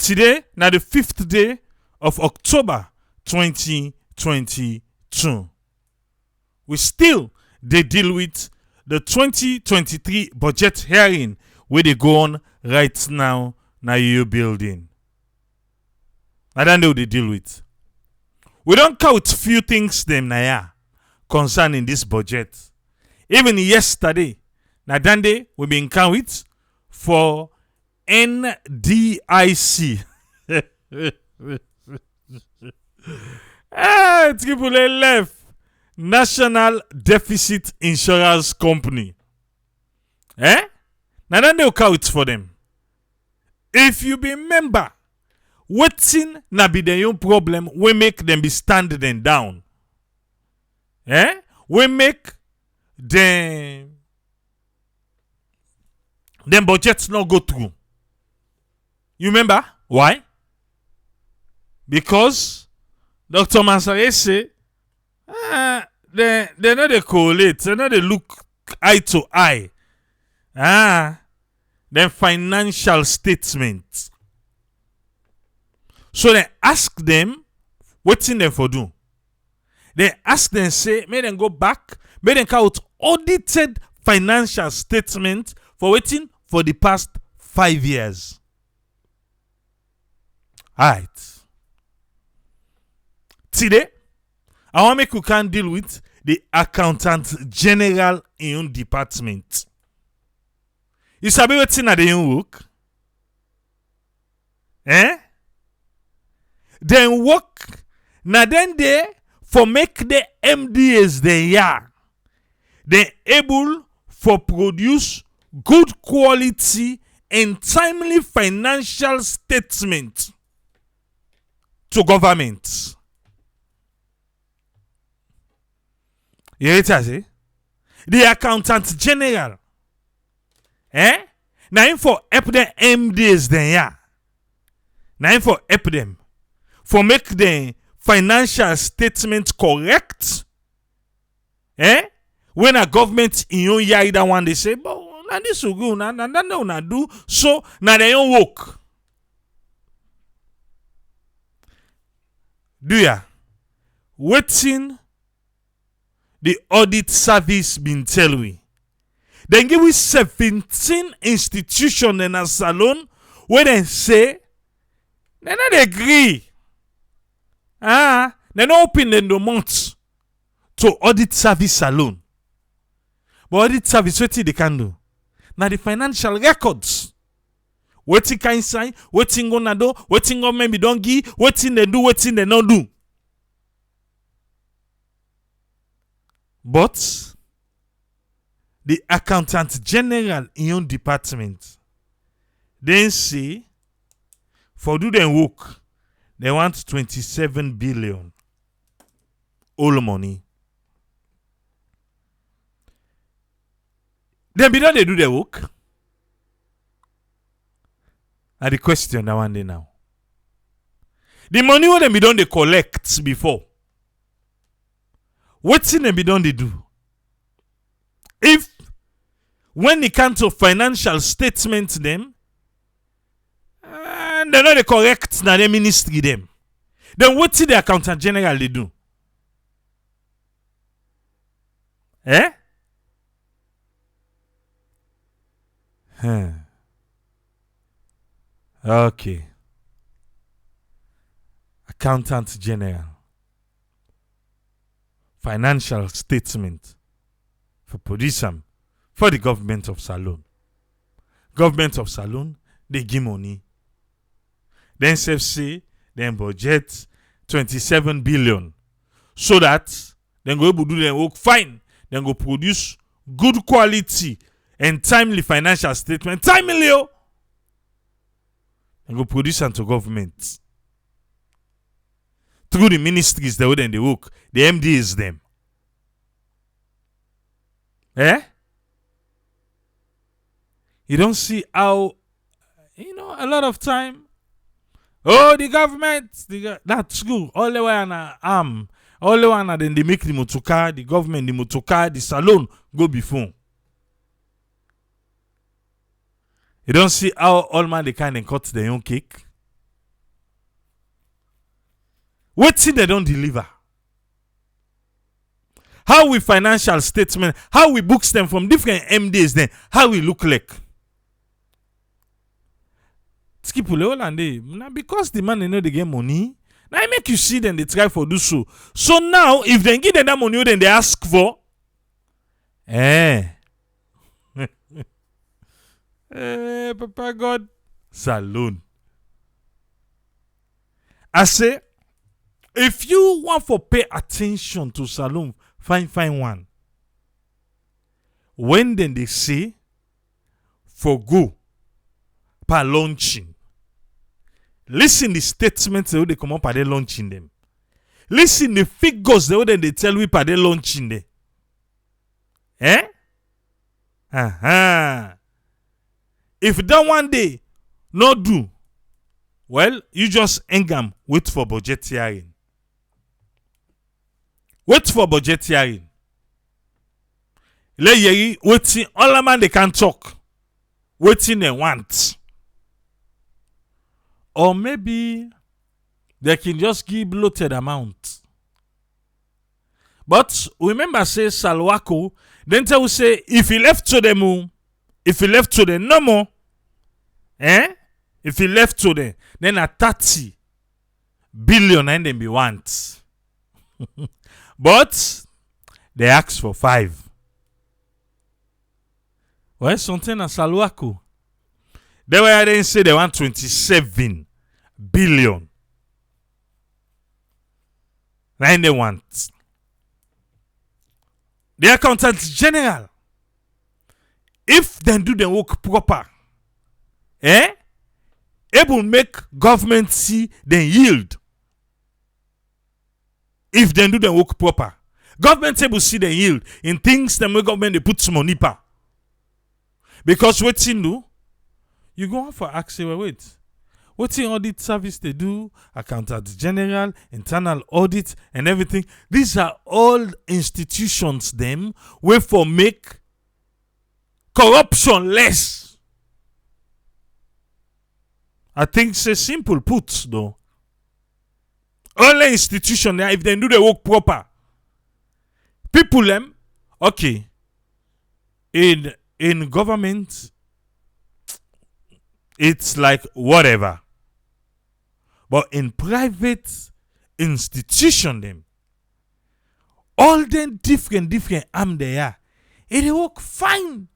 Today, now the 5th day of October 2022. We still they deal with the 2023 budget hearing where they go on right now na your building. I don't know what they deal with. We don't count few things them na ya concerning this budget. Even yesterday, na dande we been count with for NDIC. Triple left. National Deficit Insurance Company. Now then they'll count for them. If you be member, waiting na be the own problem, we make them be standing down. We make them budgets not go through. You remember why? Because Dr. Mansare say they know they correlate, they know they look eye to eye. Then financial statements. So they ask them, what's in them for do? They ask them, say, may them go back, may them count audited financial statement for waiting for the past 5 years. Alright. Today, I want to make you can deal with the accountant general in your department. You sabi wetin na dey work? Then work na then they for make the MDAs they are. They able for produce good quality and timely financial statement to government. You hear it, say? The accountant general. Now him for help them MDs then yeah. Now him for help them for make the financial statement correct. When a government in your year either one they say, but now this will go now do so now they don't work. Do ya? Waiting the audit service been tell we. Then give we 17 institutions in a salon where they say they not agree. They not open in the month to audit service alone. But audit service, what they can do? Now the financial records. What can sign, what gonna do, what maybe don't give, what they do, what they not do. But the accountant general in your department then say for do them work they want 27 billion all money. Then be done they do their work. Now the question that one day now. The money what them be done they collect before. What's in them be done they do? If when it comes to financial statements them, they're not the correct now the ministry them. Then what did the accountant general they do? Okay. Accountant general. Financial statement for producer for the government of Salone. Government of Salone, they give money. Then say then budget 27 billion. So that then go able to do their work fine. Then go produce good quality and timely financial statement. Timely, and go produce them to government. Through the ministries, the way they work, the MD is them. You don't see how, a lot of time, the government, that's good. All the way on all the way on then they make the motoka, the government, the motoka, the salon go before. You don't see how all man they kind of cut their own cake. Wetin they don't deliver. How we financial statement, how we books them from different MDs then, how we look like. Skipule Holande, now because the man they know they get money, now I make you see them they try for do so. So now if they give them that money, then they ask for Papa God Salon. I say if you want to pay attention to Salon, find one. When then they say for go per launching. Listen the statements they come up at the launching them. Listen the figures they tell we per the launching them. If that one day not do, well, you just engam wait for budget hearing. Wait for budget hearing. Le yeri waiting all man they can talk. Waiting they want. Or maybe they can just give bloated amount. But remember say Salwako, then tell say if he left to them, if he left to them no more, if he left to them, then a 30 billion and then be want. But they ask for 5. Well, something as Salwako. They were then say they want 27 billion. Then they want. The accountant general, if they do the work proper, able make government see the yield. If they do the work proper, government able see the yield in things that make government they put some money pa. Because what you do, you go on for access. Wait. What in audit service they do, accountant general, internal audit, and everything. These are all institutions them where for make corruption less. I think it's a simple put though. All the institutions there, if they do the work proper, people them, okay. In government, it's like whatever. But in private institution them, all them different arm they are, it work fine.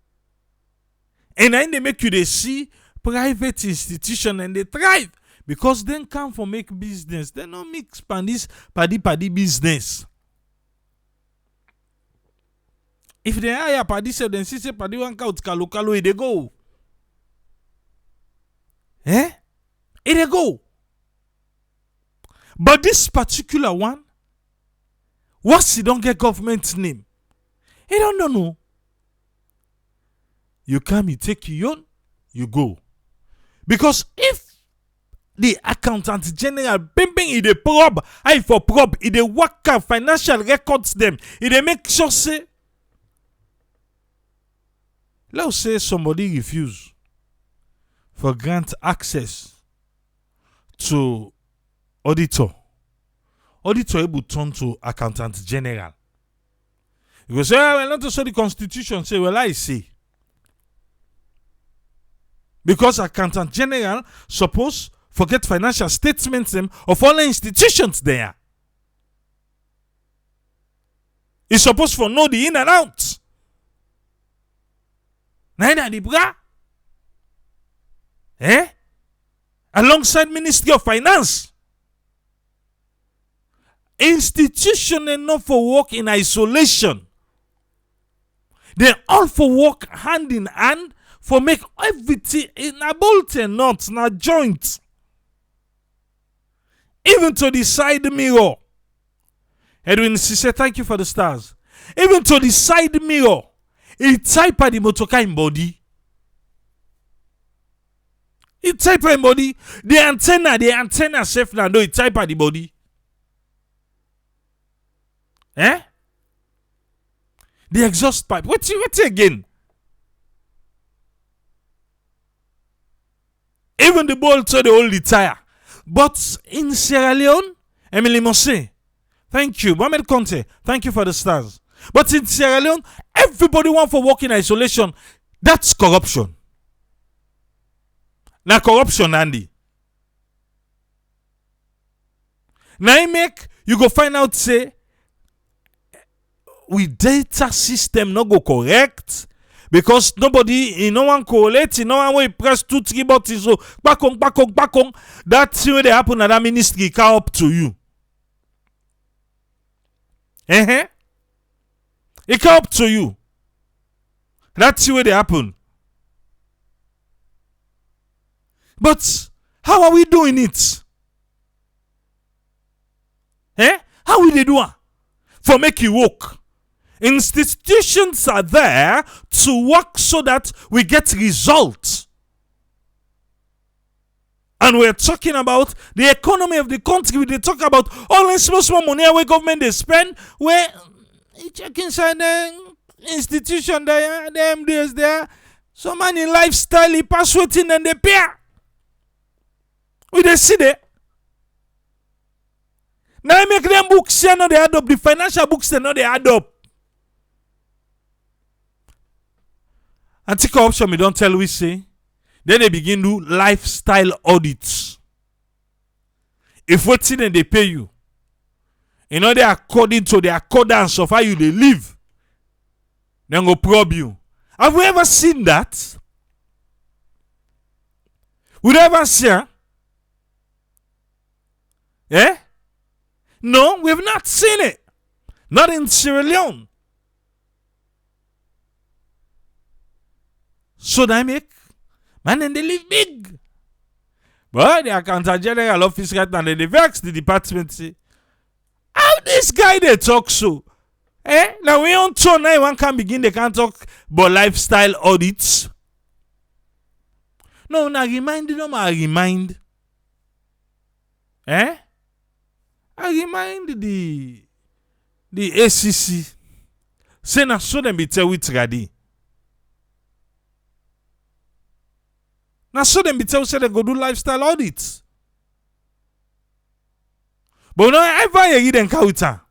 And then they make you they see private institution and they thrive. Because then come for make business. They don't mix paddy business. If they hire paddy say then see say paddy one count kalo they go. It they go. But this particular one, once you don't get government name, he don't know. You come, you take your own, you go. Because if the accountant general pimping in the probe, for probe, in the work financial records them, they make sure say, let's say somebody refuse for grant access to auditor able turn to accountant general. You go say, well, not to say the constitution say, well, I say. Because accountant general suppose forget financial statements them of all the institutions there. He supposed to know the in and out. Neither the bra. Alongside Ministry of Finance. Institution enough for work in isolation. They all for work hand in hand for make everything in a bolt and not in a joint. Even to the side mirror. Edwin said, thank you for the stars. Even to the side mirror. It type at the motorcar in body. It type in body. The antenna safe now. It type at the body. The exhaust pipe. What's again? Even the bolt so they hold the tire. But in Sierra Leone, Emily Mosse, thank you. Mohamed Conte, thank you for the stars. But in Sierra Leone, everybody want for work in isolation. That's corruption. Now corruption, Andy. Now I make you go find out say we data system not go correct because nobody in no one correlate, in no one way press 2-3 buttons so back on. That's where they happen at that ministry come up to you. It come up to you. That's where they happen. But how are we doing it? How will they do it? For make you work. Institutions are there to work so that we get results. And we're talking about the economy of the country. They talk about all the small money where government they spend. Where you check inside the institution there, the MDs there. So many lifestyle, he pass waiting and they pay. We they see there. Now I make them books here, no they add up. The financial books they know they add up. Anti-corruption, me don't tell we say. Then they begin do lifestyle audits. If what thing they pay you, you know they according to the accordance of how you they live, then go probe you. Have we ever seen that? We ever seen? No, we have not seen it. Not in Sierra Leone. So they make, man, and they live big. But the accountant general office right now, they vex the department say, how this guy they talk so? Now we don't turn now one can begin, they can't talk about lifestyle audits. No, now remind them, I remind. I remind the ACC. Say na so them be tell with ready. Now so them be tell say they go do lifestyle audits. But no ever you read them counter.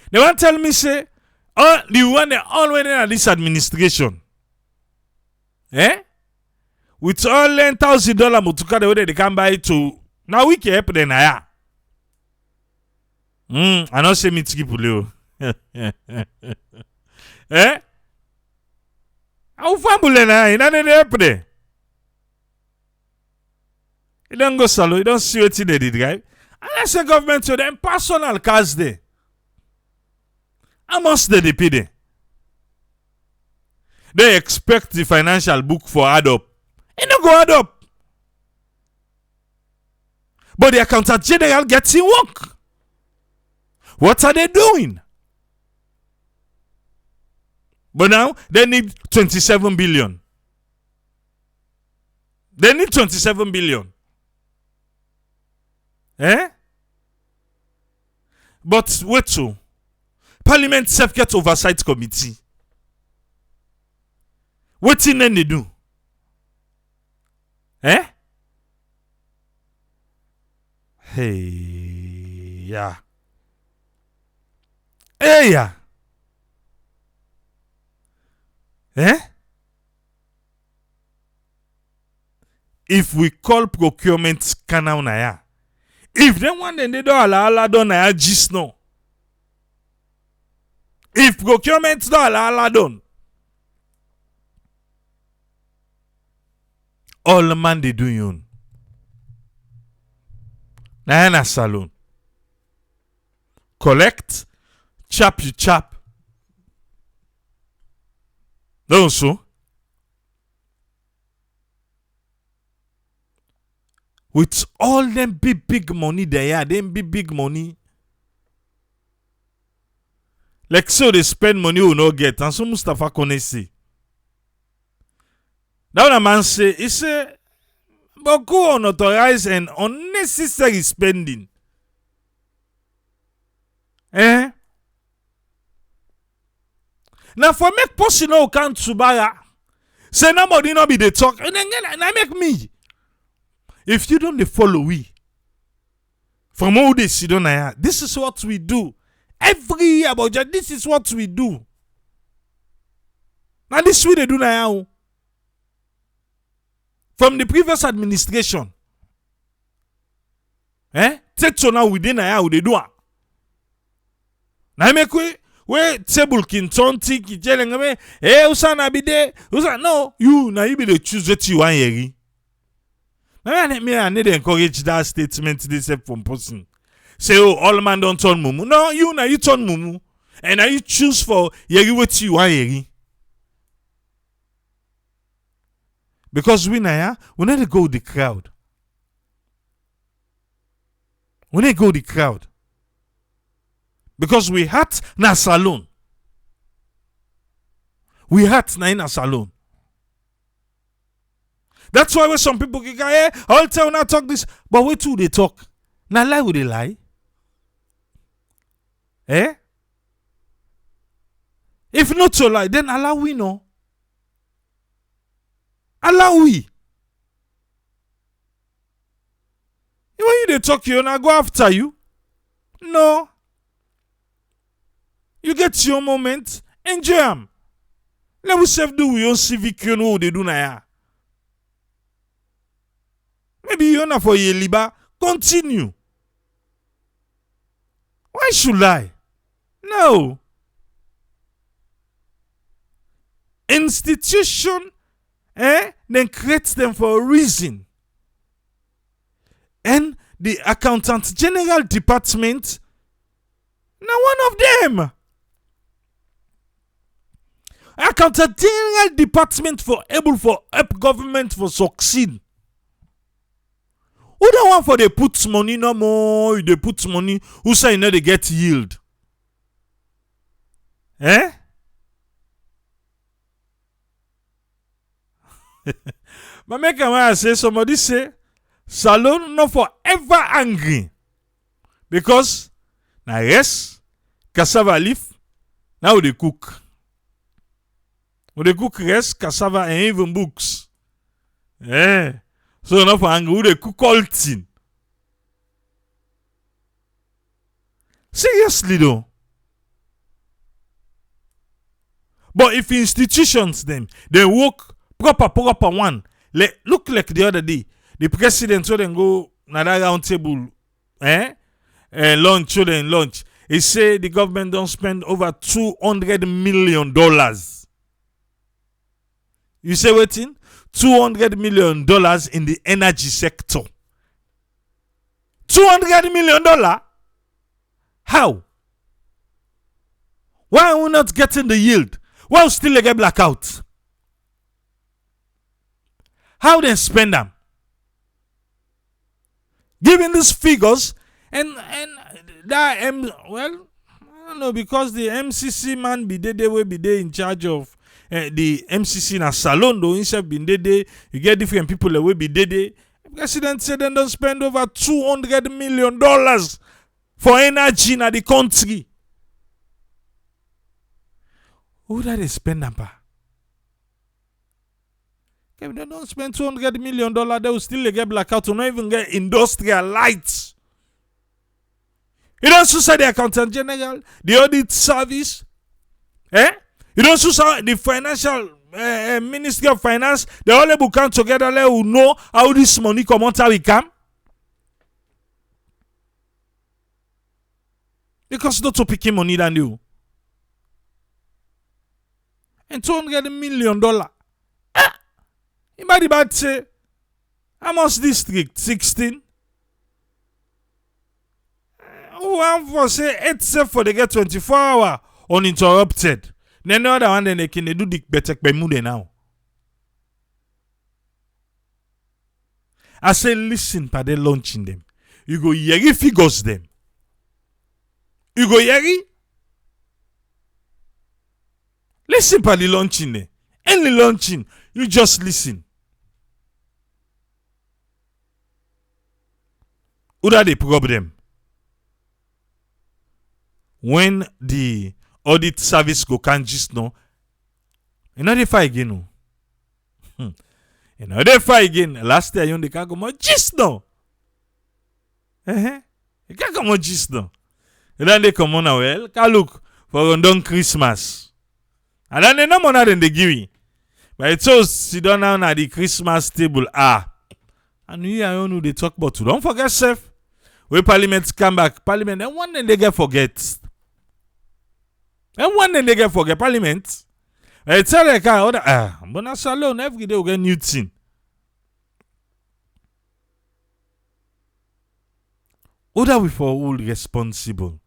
They want tell me say the one they always in this administration. With all $10,000 mutuka the way they can buy to now we can help them aya. I don't say me tiki puleo. How fabulous na you don't help them. You don't go solo, you don't see what they did, right? And that's the government to them personal cars there. How much they pay them? They expect the financial book for add up. It don't go add up. But the accountant general gets in work. What are they doing? But now they need 27 billion. They need 27 billion. But wait to Parliament self get oversight committee. What thing then they do? Hey, yeah. Hey, yeah. If we call procurement canal na ya, if they want then they don't allow don na ya just no. If procurement don't allow don, all the man they do you. Na na salon. Collect, chap you chap. Don't so. With all them big money there, them big money. Like so they spend money who no get. And so Mustafa Kone say. That one man say, he say, beaucoup unauthorized and unnecessary spending. Now for make person who can't subara, say nobody not be the talk, and then I make me. If you don't follow we, From all this, you don't know. This is what we do. Every year, but this is what we do. Now, this way they do now. From the previous administration. Take so now within how they do. Now, make we table kin tonti ki telling me, usana be there. No, you be the choose what you want here. I need to encourage that statement this from person. Say, all man don't turn mumu. No, you turn mumu. And now you choose for yeri what you want yeri. Because we need to go with the crowd. We need to go with the crowd. Because we had na salon. We had na in a salon. That's why when some people can go, I'll tell now talk this. But wait till they talk. Now lie with they lie. If not so lie, then allow we know. Allow we. When you they talk, you now go after you. No. You get your moment, enjoy them. Let us self do your civic, you know what they do now. Maybe you're not for your liba. Continue. Why should I? No. Institution, then creates them for a reason. And the Accountant General Department, now one of them. Accountant General Department for able for help government for succeed. Who don't want for they put money no more? They put money. Who say you know they get yield? But make a say somebody say salon no forever angry because na yes cassava leaf now they cook. When they cook rice, cassava, and even books. So enough for angry, who they cook all thing. Seriously though. But if institutions them, they work proper one. Look like the other day, the president so then go another round table, lunch, so then lunch. He say the government don't spend over $200 million. You say what in? $200 million in the energy sector. $200 million? How? Why are we not getting the yield? Why we still get blackout? How they spend them? Given these figures, and that well, I don't know, because the MCC man be there, they will be there in charge of the MCC na salon though himself been there, you get different people that will be there. The president said they don't spend over $200 million for energy in the country. Who that they spend them? If they don't spend $200 million, they will still get blackout to not even get industrial lights. You don't say the accountant general, the audit service, You don't say the financial Ministry of Finance, they all able come together, let who know how this money come out how it come. Because not to picking money than you. And $200 million. Anybody bad say, how much district? 16? One for say 8 self for they get 24 hours uninterrupted. Then the other one then they can do the better by mood now. I say listen pa they launching them. You go yeri figures them. You go yeri. Listen pa the launching them. Any launching, you just listen. Who are the problem? When the audit service go can just know, you know they fight again. You know they fight again. Last year you can go more just know. You You can't come on just now. And then they come on well. Can look for on Christmas. And then they no money than they give me. But it's so sit down now at the Christmas table. And we are on who they talk about too. Don't forget, chef. When Parliament come back, Parliament, then one day they get forget. And one day they get forget Parliament. I tell the car, but that's alone. Every day we get new thing. Who are we for all responsible?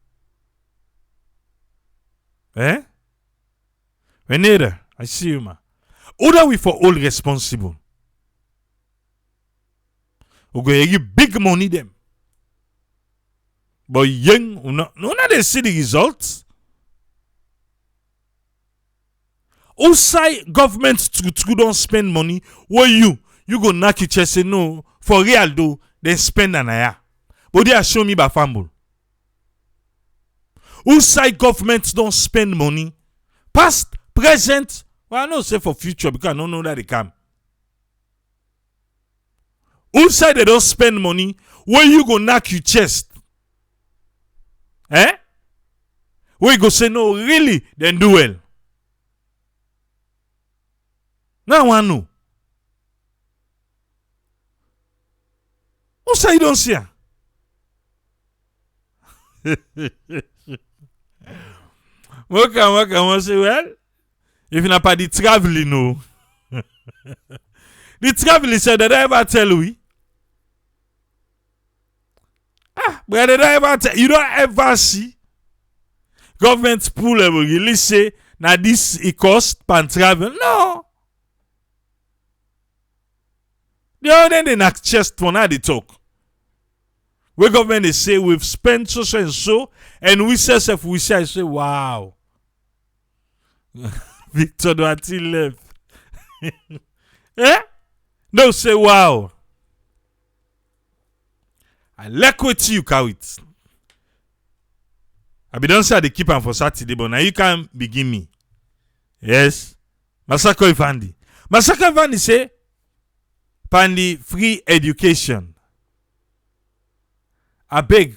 Eh? Venera, I see you, man. Who are we for all responsible? We go give big money them. But young, no they see the results. Outside government to don't spend money, where you go knock your chest say no, for real though, they spend an aya. But they are showing me by fumble. Outside government don't spend money, past, present, well I don't say for future because I don't know that they come. Outside they don't spend money, where you go knock your chest? Eh? Where you go say no, really, then do well. Now I know. Outside you don't see her. Welcome, say well. If you not the traveling, no. The traveling said that I ever tell we. But did I ever tell you don't ever see government pool will really say now this it cost pan travel. No. The other they not chest for now they talk. Where government they say we've spent so and so, and we say I say wow. Victor Duarte left. Eh? No say wow. I like what you carry it. I be don't say they keep on for Saturday, but now you can begin me. Yes. Masako Ivandi. Masako Ivandi say Pandi free education. I beg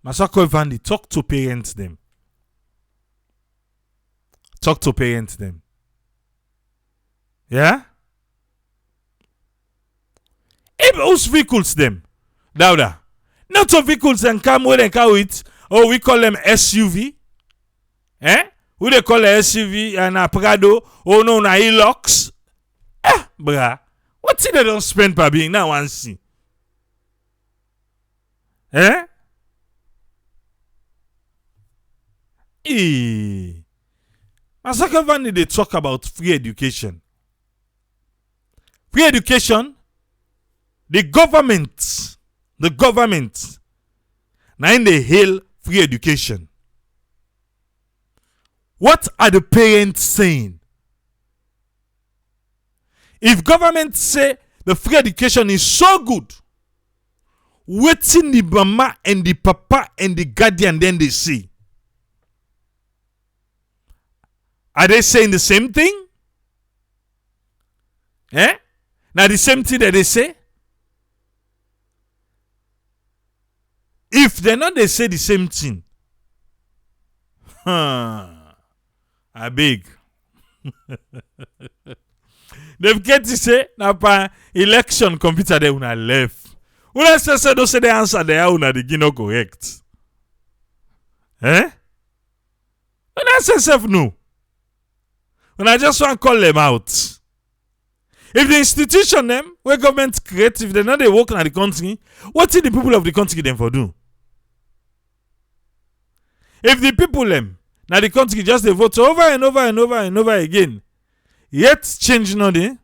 Masako Ivandi talk to parents them. Talk to parents them. Yeah? If whose vehicles them? Dauda. Not of vehicles and come with and carry it. Oh, we call them SUV. Eh? Who they call a SUV and a Prado? Oh no, na Hilux. Bruh. What's it they don't spend per being now one see? Eh? Masaka Vani they talk about free education. Free education, the government, now in the hail free education. What are the parents saying? If government say the free education is so good, waiting the mama and the papa and the guardian then they see. Are they saying the same thing? Eh? Now the same thing that they say? If they're not, they say the same thing. I beg. They've get to say, now election computer they una left. Una say don't say the answer there, una the no correct. Eh? Una say self no. When I just want to call them out. If the institution them, where government create, if they know they work in the country, what did the people of the country them for do? If the people them, now the country just they vote over and over and over and over again, yet change nothing.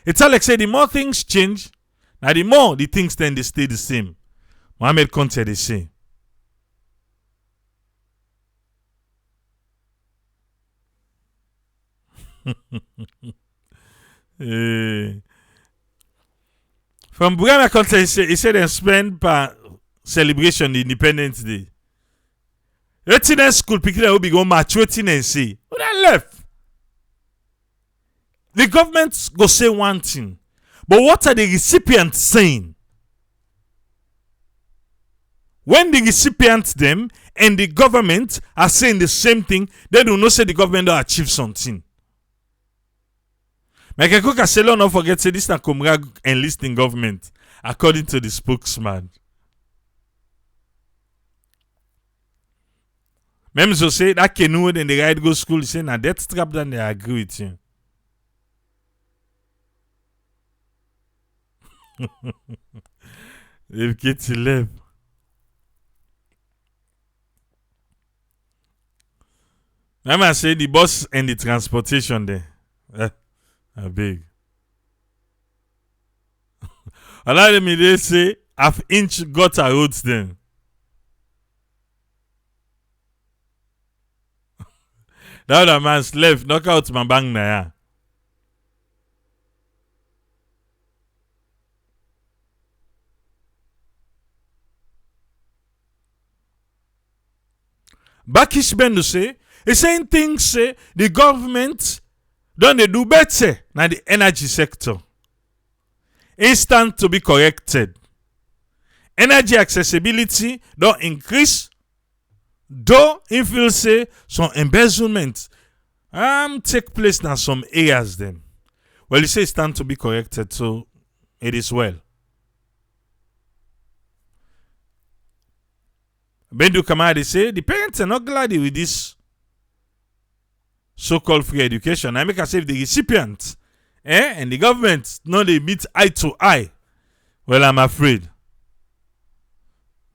It's all like say the more things change, now the more the things then they stay the same. Mohammed Conte they say. From Bugama country, he said they spend per celebration the Independence Day. Retinence school picking will be go match waiting and see. Who that left? The government go say one thing, but what are the recipients saying? when the recipients them and the government are saying the same thing, they do not say the government will achieve something. Like I could say, not forget say this na Comrade enlisting government, according to the spokesman. Même so say that canoe then the right go school say na death trap, then they agree with you. They've get to live. I say the bus and the transportation there. Big. A lot of me they say half-inch gutter roads then. That other man's left, knock out my bang na ya. Bakish Bendo say, he saying things say the government don't they do better than the energy sector. Instant to be corrected. Energy accessibility don't increase. Though he feel say some embezzlement take place in some areas then. Well, he say it's time to be corrected, so it is well. Bendu Kamadi say the parents are not glad with this so-called free education. I make a say if the recipient and the government no they meet eye to eye. Well, I'm afraid.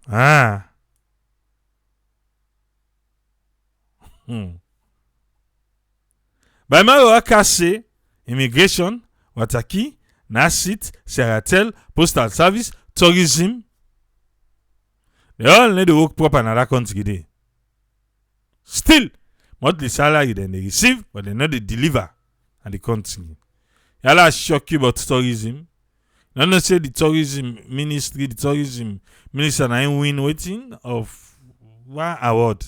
By my say immigration, Wataki, Nasit, Seratel, postal service, tourism. They all need to work proper in other country. Still, monthly salary then they receive, but they know they deliver and the country. Y'all shock you about tourism. You don't say the tourism ministry, the tourism minister na win waiting of one award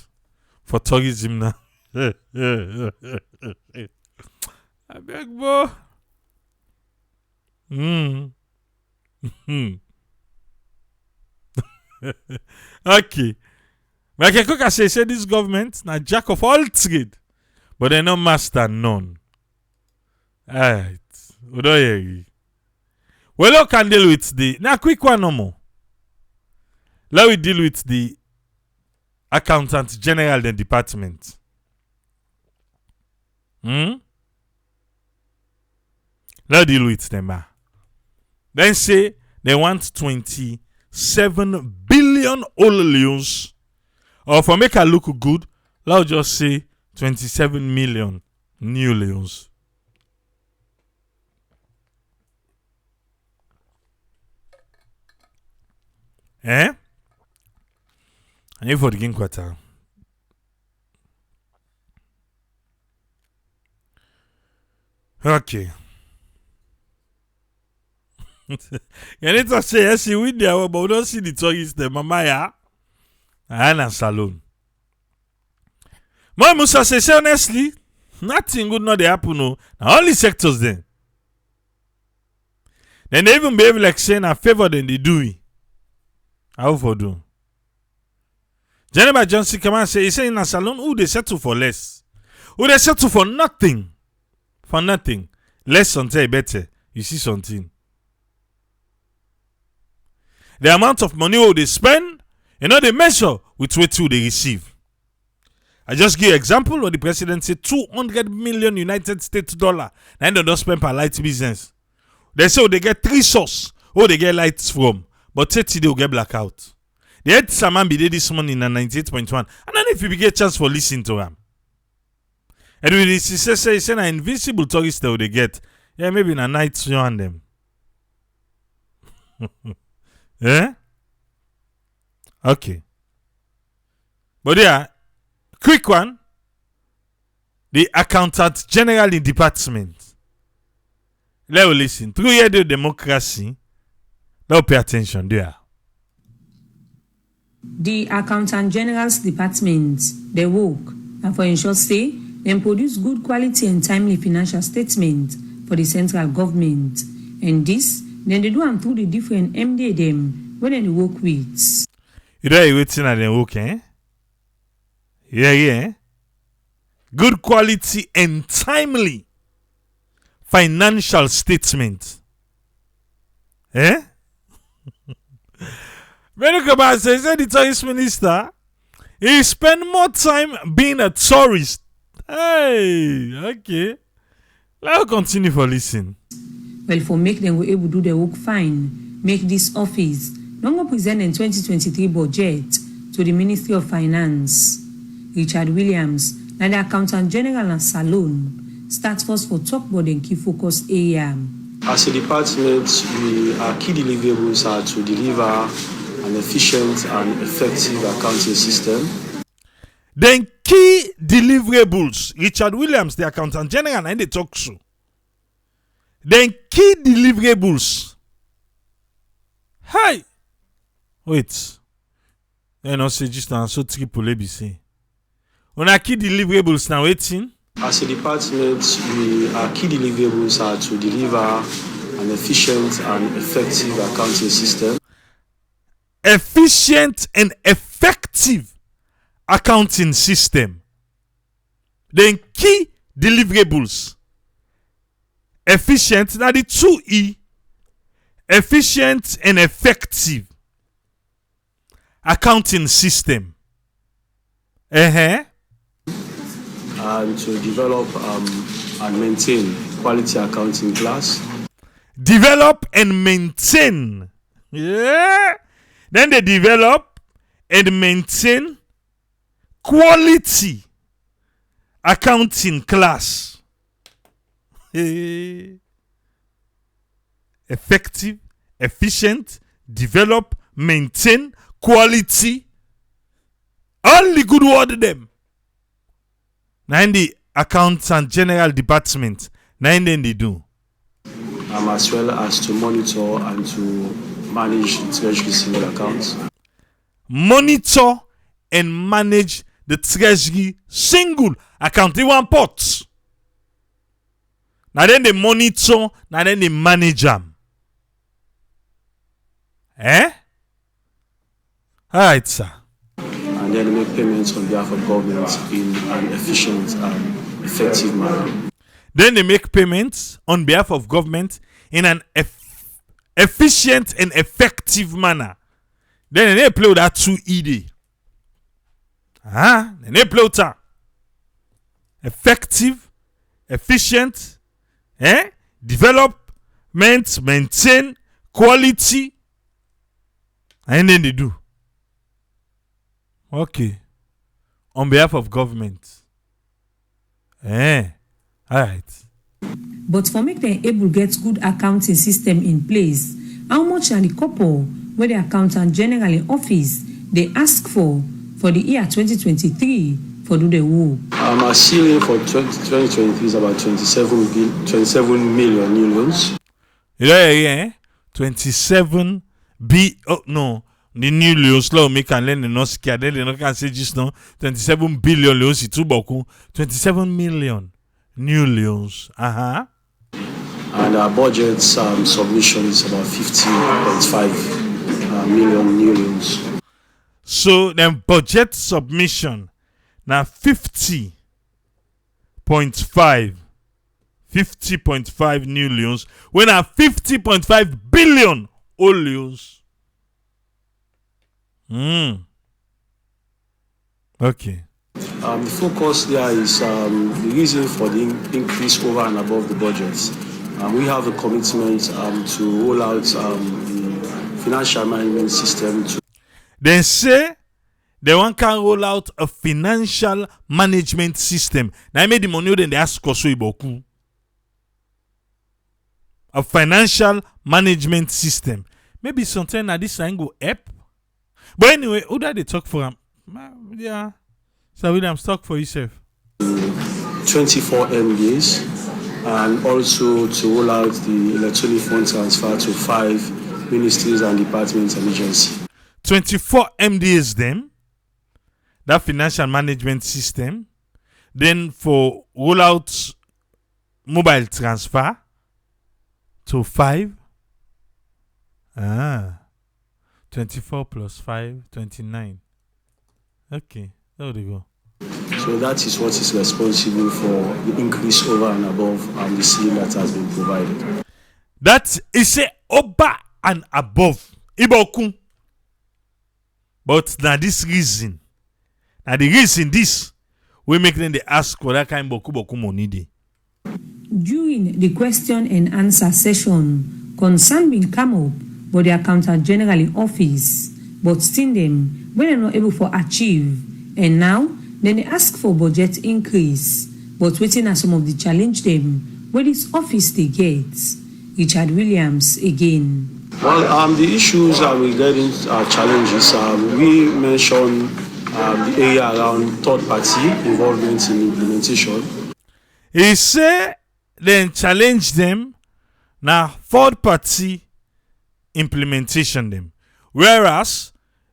for tourism now. I beg boy. Okay. But I can say this government na jack of all trade, but they no master none. Alright. We don't hear you. Well, how can deal with the now quick one no more. Let we deal with the accountant general the department. Let's deal with them. Then say they want 27 billion old leons. Or for make her look good, let's just say 27 million new leons. And for the game quarter. Okay. You need to say, yes, you win there, but we don't see the tourists, the mamaya. And salon. Moi, Musa say honestly, nothing good not they happen. No, now only sectors then. Then they even behave like saying a favor than they do it. How for do? Jennifer Johnson come and say, he say in a salon, who they settle for less? Who they settle for nothing? For nothing. Less something better. You see something. The amount of money who they spend, you know, they measure with what they receive. I just give you example when the president said 200 million United States dollar. And they don't spend per light business. They say they get 3 sources who they get lights from. But 30 they will get blackout. They had Saman be this morning in 98.1. And then if you get a chance for listening to them. And when he say an invisible tourist that they get. Yeah, maybe in a night you and them. Yeah? Okay. But yeah, quick one. The accountant general in department. Let us listen. Through here the democracy. Now pay attention there. The Accountant General's Department, they work, and for in short stay, they produce good quality and timely financial statements for the central government. And this, then they do them through the different MD them when they work with. You know you waiting at them work, eh? Yeah. Good quality and timely financial statement. Eh? Menukaba says the tourist minister, he spend more time being a tourist. Hey, okay. Let's continue for listen. Well, for make them able to do their work fine, make this office no go present in 2023 budget to the Ministry of Finance. Richard Williams, now the Accountant General and Salon, start first for talk about the key focus area. As a department, our key deliverables are to deliver an efficient and effective accounting system. Then key deliverables, Richard Williams, the Accountant General, and they talk so. Then key deliverables. Hi. Wait. You know, say just now, so triple ABC. On a key deliverables now, waiting. As a department, our key deliverables are to deliver an efficient and effective accounting system. Efficient and effective accounting system. Then key deliverables. Efficient, now the 2E. Efficient and effective accounting system. And to develop and maintain quality accounting class. Develop and maintain. Yeah. Then they develop and maintain quality accounting class. Effective, efficient, develop, maintain, quality. All the good word them. Now in the Accountant General Department, now in they do. As well as to monitor and to manage the treasury single accounts. Monitor and manage the treasury single account. They want pots. Now then they monitor, now then they manage them. Alright, sir. And then make payments on behalf of government in an efficient and effective manner. Then they make payments on behalf of government in an efficient and effective manner. Then they play with that 2ED. Then they play with that. Effective, efficient, development, maintain, quality. And then they do. Okay. On behalf of government. Alright. But for make them able get good accounting system in place, how much are the couple where the Accountant General in office they ask for the year 2023 for do the work? Our ceiling for 2023 is about 27 million new loans. Yeah. 27 B. Oh no. The new loans law make and learn the no scare. Then they no can say just now 27 billion loans is too boku. 27 million new loans. And our budget submission is about 50.5 million new loans. So then budget submission now 50.5 new loans. When are 50.5 billion old loans. Okay. The focus there is the reason for the increase over and above the budgets. We have a commitment to roll out the financial management system. They say they want can roll out a financial management system. Now I made the money then they ask Koso Iboku. A financial management system. Maybe something that this thing go up. But anyway, who that they talk for him? Yeah. So William, talk for yourself. 24 MDAs and also to roll out the electronic fund transfer to 5 ministries and departments and agencies. 24 MDAs them. That financial management system. Then for roll out mobile transfer to 5. 24 plus 5, 29. Okay, there we go. So that is what is responsible for the increase over and above the ceiling that has been provided. That is a over and above. Ibokun. But now this reason, now the reason this, we make them they ask for that kind of boku money dey. During the question and answer session, concern bin come up but the accountant general in office, but still them when they're not able to achieve, and now then they ask for budget increase, but waiting at some of the challenge them where this office they get. Richard Williams again. Well, the issues regarding challenges, we mentioned the area around third party involvement in implementation. He say then challenge them now third party implementation them, whereas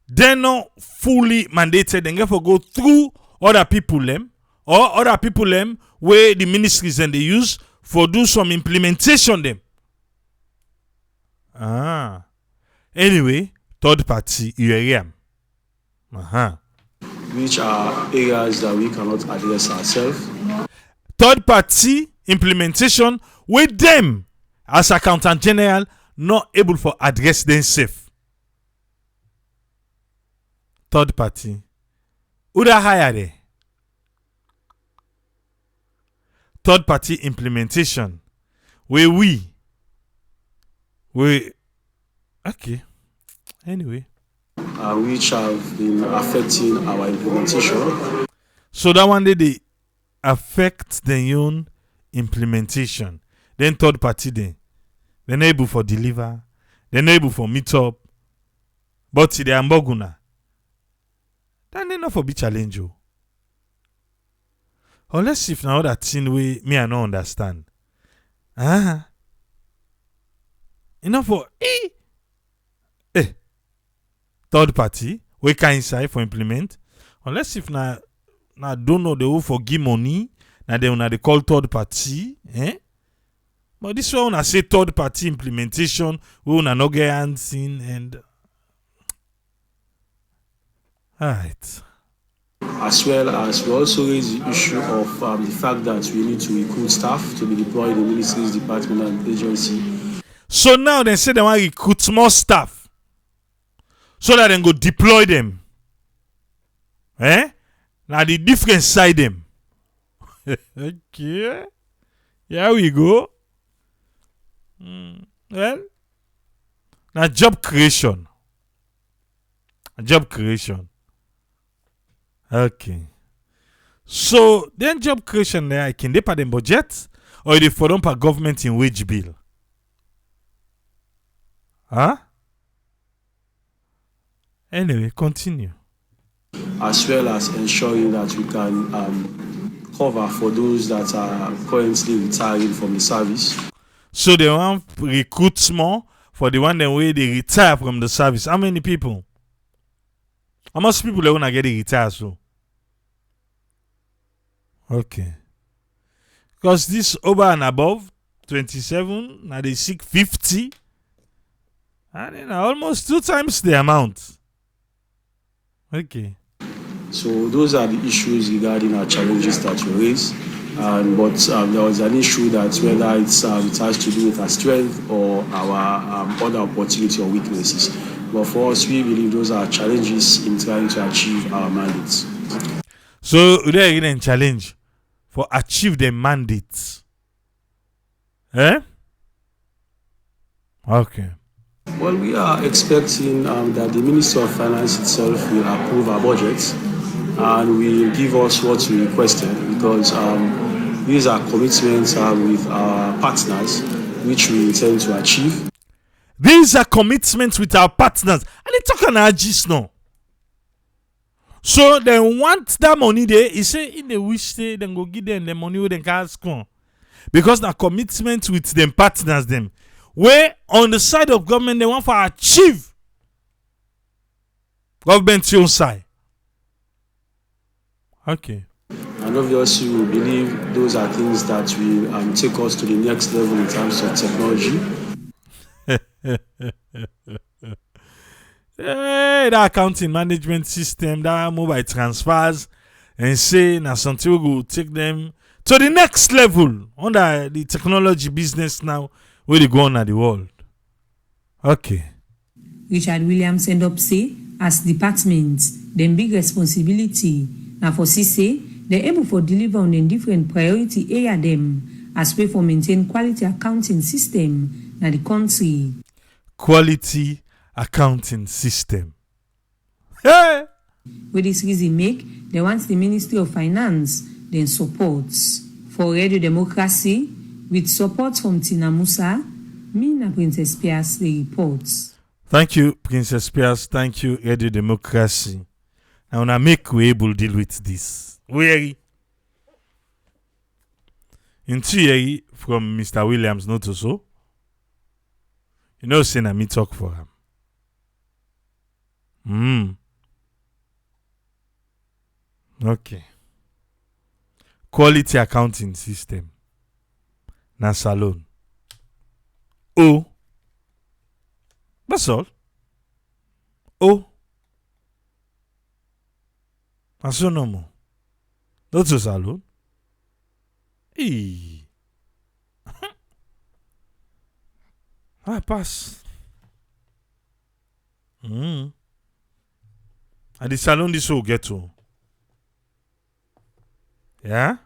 they're not fully mandated. They therefore go through other people them or other people them where the ministries and they use for do some implementation them. Anyway, third party area. Which are areas that we cannot address ourselves. Third party implementation with them as accountant general not able for address themselves. Third party. Who da hire there? Third party implementation. Where we okay. Anyway. Which have been affecting our implementation. So that one day they affect their own implementation. Then third party then. They're not able for deliver. They're not able for meet up. But they are mboguna. Then they not for be challenge you. Unless if now that thing way me I don't understand. Enough for third party we can inside for implement. Unless if now don't know they will for give money. Now they call third party. But this one I say third party implementation we will not get hands in and alright. As well as we also raise the issue of the fact that we need to recruit staff to be deployed in ministries, department, and agency. So now they say they want to recruit more staff so that they go deploy them. Now the different side them. Okay. Here we go. Well, now job creation. Job creation. Okay. So then job creation there can they pay them budget or they for them per government in wage bill? Anyway, continue. As well as ensuring that we can cover for those that are currently retiring from the service. So they want recruit more for the one way they retire from the service. How many people? How much people they want to get retired so? Okay. Because this over and above 27, now they seek 50. And then almost 2 times the amount. Okay. So those are the issues regarding our challenges that we raise. But there was an issue that whether it has to do with our strength or our other opportunity or weaknesses. But for us, we believe those are challenges in trying to achieve our mandates. So they're getting challenge for achieve their mandates. Okay. Well, we are expecting that the Ministry of Finance itself will approve our budget and will give us what we requested because these are commitments with our partners which we intend to achieve. These are commitments with our partners. And they talk on AGIS now. So they want that money there. He say in the wish they then go give them the money with the gas con. Because the commitment with them partners them. Where on the side of government they want to achieve government's own side. Okay. And obviously we believe those are things that will take us to the next level in terms of technology. that accounting management system, that mobile transfers, and say na something we go take them to the next level under the technology business now where they go on at the world. Okay. Richard Williams end up say as departments dem big responsibility na for see say dem able for deliver on dem different priority area dem as way for maintain quality accounting system na the country. Quality accounting system. Hey! Wey dis reason make dem want the Ministry of Finance dem support. For Radio Democracy with support from Tina Musa, me na Princess Pias dey report. Thank you, Princess Pierce. Thank you, Radio Democracy. I wanna make we able deal with this. Where in theory from Mr. Williams not so. You know, say na me talk for him. Okay. Quality accounting system. Na salon. Oh. That's all. Oh. That's so normal. That's a salon. I pass. And the salon this will get to. Yeah?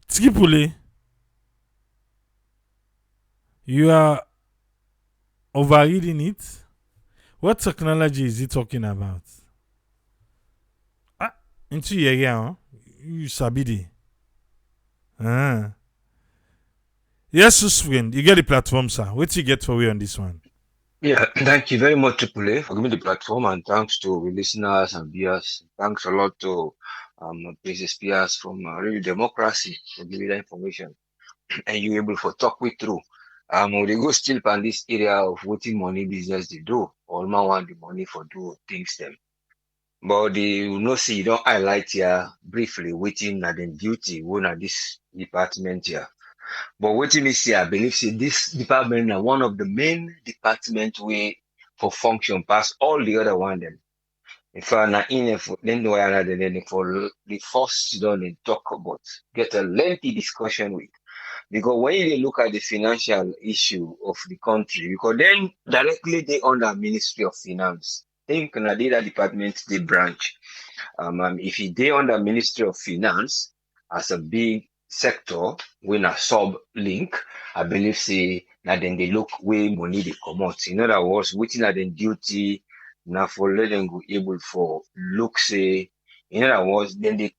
Skipule, you are overreading it. What technology is he talking about? Into your area, huh? You sabidi. Yes, friend, you get the platform, sir. What you get for you on this one? Yeah, thank you very much, Triple A, for giving the platform, and thanks to the listeners and viewers. Thanks a lot to Princess Pias from Radio Democracy for giving that information. And you able to talk with through. We go still on this area of waiting money business they do. All man want the money for do things them. But they will not see, you don't highlight here briefly waiting at the duty when at this department here. But waiting me see, I believe see this department is one of the main department way for function past all the other one them. If I'm not in it for then why another then for the first done and talk about get a lengthy discussion with. Because when you look at the financial issue of the country, because then directly they under Ministry of Finance. Think that department they branch. If they under Ministry of Finance as a big sector when a sub link, I believe say that then they look where money they come out. In other words, waiting at the duty now for let them go able for look say. In other words, then they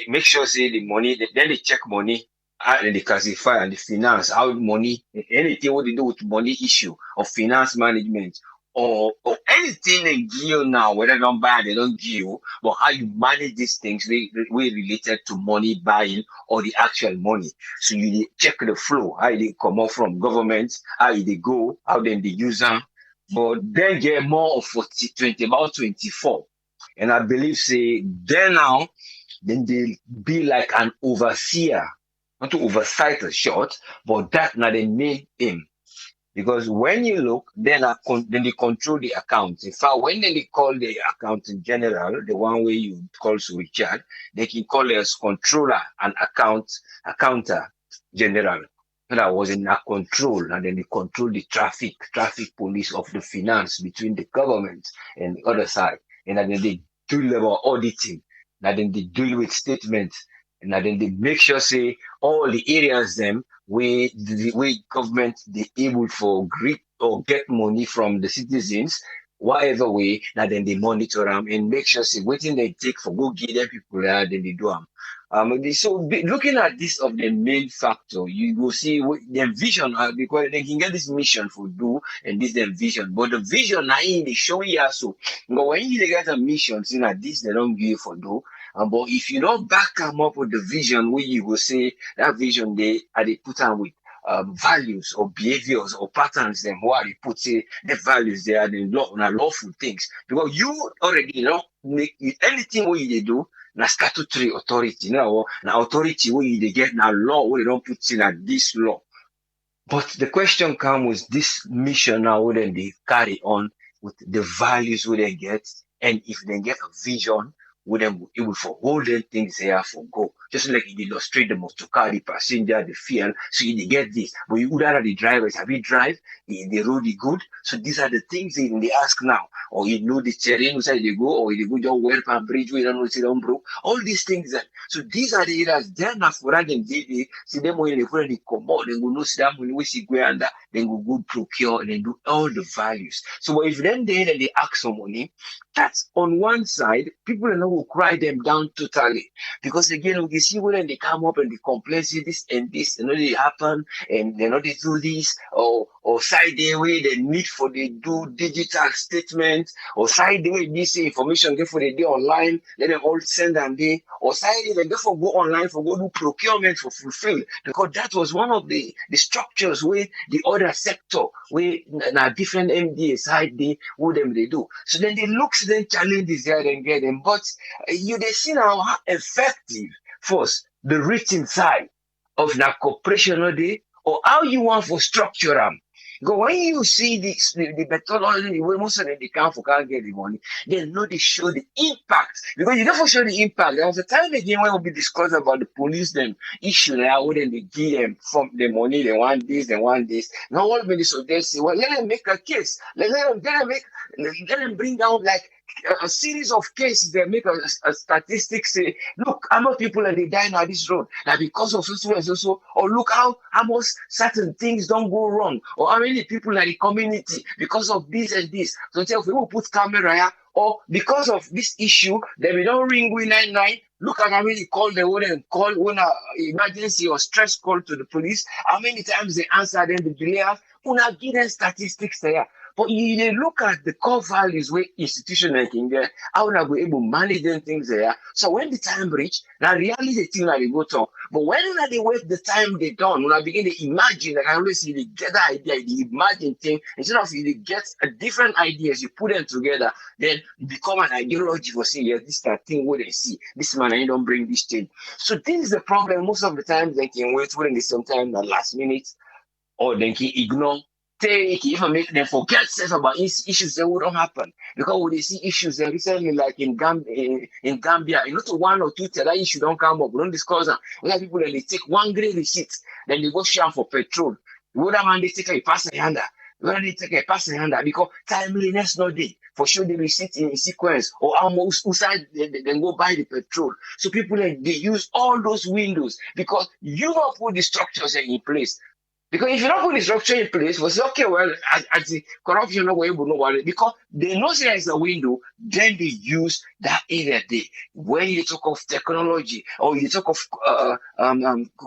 make sure say the money then they check money and they classify and the finance how money anything what they do with money issue or finance management or anything they give you now, whether they don't buy, they don't give you, but how you manage these things we related to money buying or the actual money. So you check the flow, how they come out from government, how they go, how then they use them. But then get more of 20, about 24. And I believe say then now, then they be like an overseer, not to oversight a short, but that now they main aim. Because when you look, then they control the accounts. In fact, when they call the account in general, the one way you call Richard, they can call it as controller and accounter general. That was in a control, and then they control the traffic police of the finance between the government and the other side. And then they do level auditing, and then they deal with statements, and then they make sure say all the areas them where government they able for grip or get money from the citizens, whatever way, that then they monitor them and make sure say waiting they take for go give them people there, then they do them. Looking at this of the main factor, you go see their vision because they can get this mission for do and this their vision, but the vision now in they show you so. But when you get a mission, see that this they don't give for do. But if you don't back them up with the vision, where you will say that vision they put on with values or behaviors or patterns, then why they put say the values they are the lawful things. Because you already make anything what they do, na statutory authority, now authority where they get now law where they don't put in at this law. But the question comes with this mission now, wouldn't they carry on with the values would they get, and if they get a vision, wouldn't it will for holding things here for go. Just like you illustrate the motor car, the passenger, the fuel, so you get this. But you would are the drivers, have you drive? The road is good. So these are the things they ask now. Or you know the terrain inside they go, or you go just well and bridge, we don't know see them broke. All these things then. So these are the areas then as for them see them when they put the commode, they will know see them when we see go under, then we go procure and then do all the values. So if then they ask for money, that's on one side, people are not will cry them down totally. Because again, we see when they come up and they complain, see this and this, and they happen, and they know they do this, or side the way they need for they do digital statements, or side the way this information get for the day online, let them all send and they, or side they go for go online for go do procurement for fulfill. Because that was one of the structures where the other sector, where na different MDA side they who them they do. So then they look to them challenges there and get them. But you they see now how effective first the written side of the corporation or how you want for structure them. Because when you see the methodology, when most of them they can't get the money, they know they show the impact. Because you don't show the impact. There was a time again when we discussed about the police them issue now when they give them from the money, they want this, they want this. Now all of them so they say, well, let them make a case. Let them bring down like a series of cases. They make a statistic say, look, how many people are they dying on this road? That because of so and so, or look how much certain things don't go wrong, or how many people in the community because of this and this. So if we will put camera here, or because of this issue, then we don't ring 999. Look at how many call they wouldn't call when a emergency or stress call to the police. How many times they answer them the delay. Una give them statistics there. But you look at the core values where institution like in there, how we be able to manage them things there. So when the time reach, now reality the thing that they go talk. But when they wait the time they done, when I begin to imagine, like I always see, they get the idea, the imagine thing, instead of you get a different ideas, you put them together, then become an ideology for saying, yes, this is that thing what they see. This man, I don't bring this thing. So this is the problem. Most of the time they can wait when they sometimes the last minute, or they can ignore. Take even make them forget stuff about issues that wouldn't happen because when they see issues that recently like in Gambia, not one or two that issue don't come up, we don't discuss them. We have people that they take one grade receipt, then they go share for petrol. The other man they take a pass and under. When they take a pass and under because timeliness not there for sure the receipt in sequence or almost outside they go buy the petrol. So people they use all those windows because you don't put the structures in place. Because if you don't put the structure in place, we say, okay, well, as the corruption not able to know about it, because they know there is a window, then they use that area there. When you talk of technology or you talk of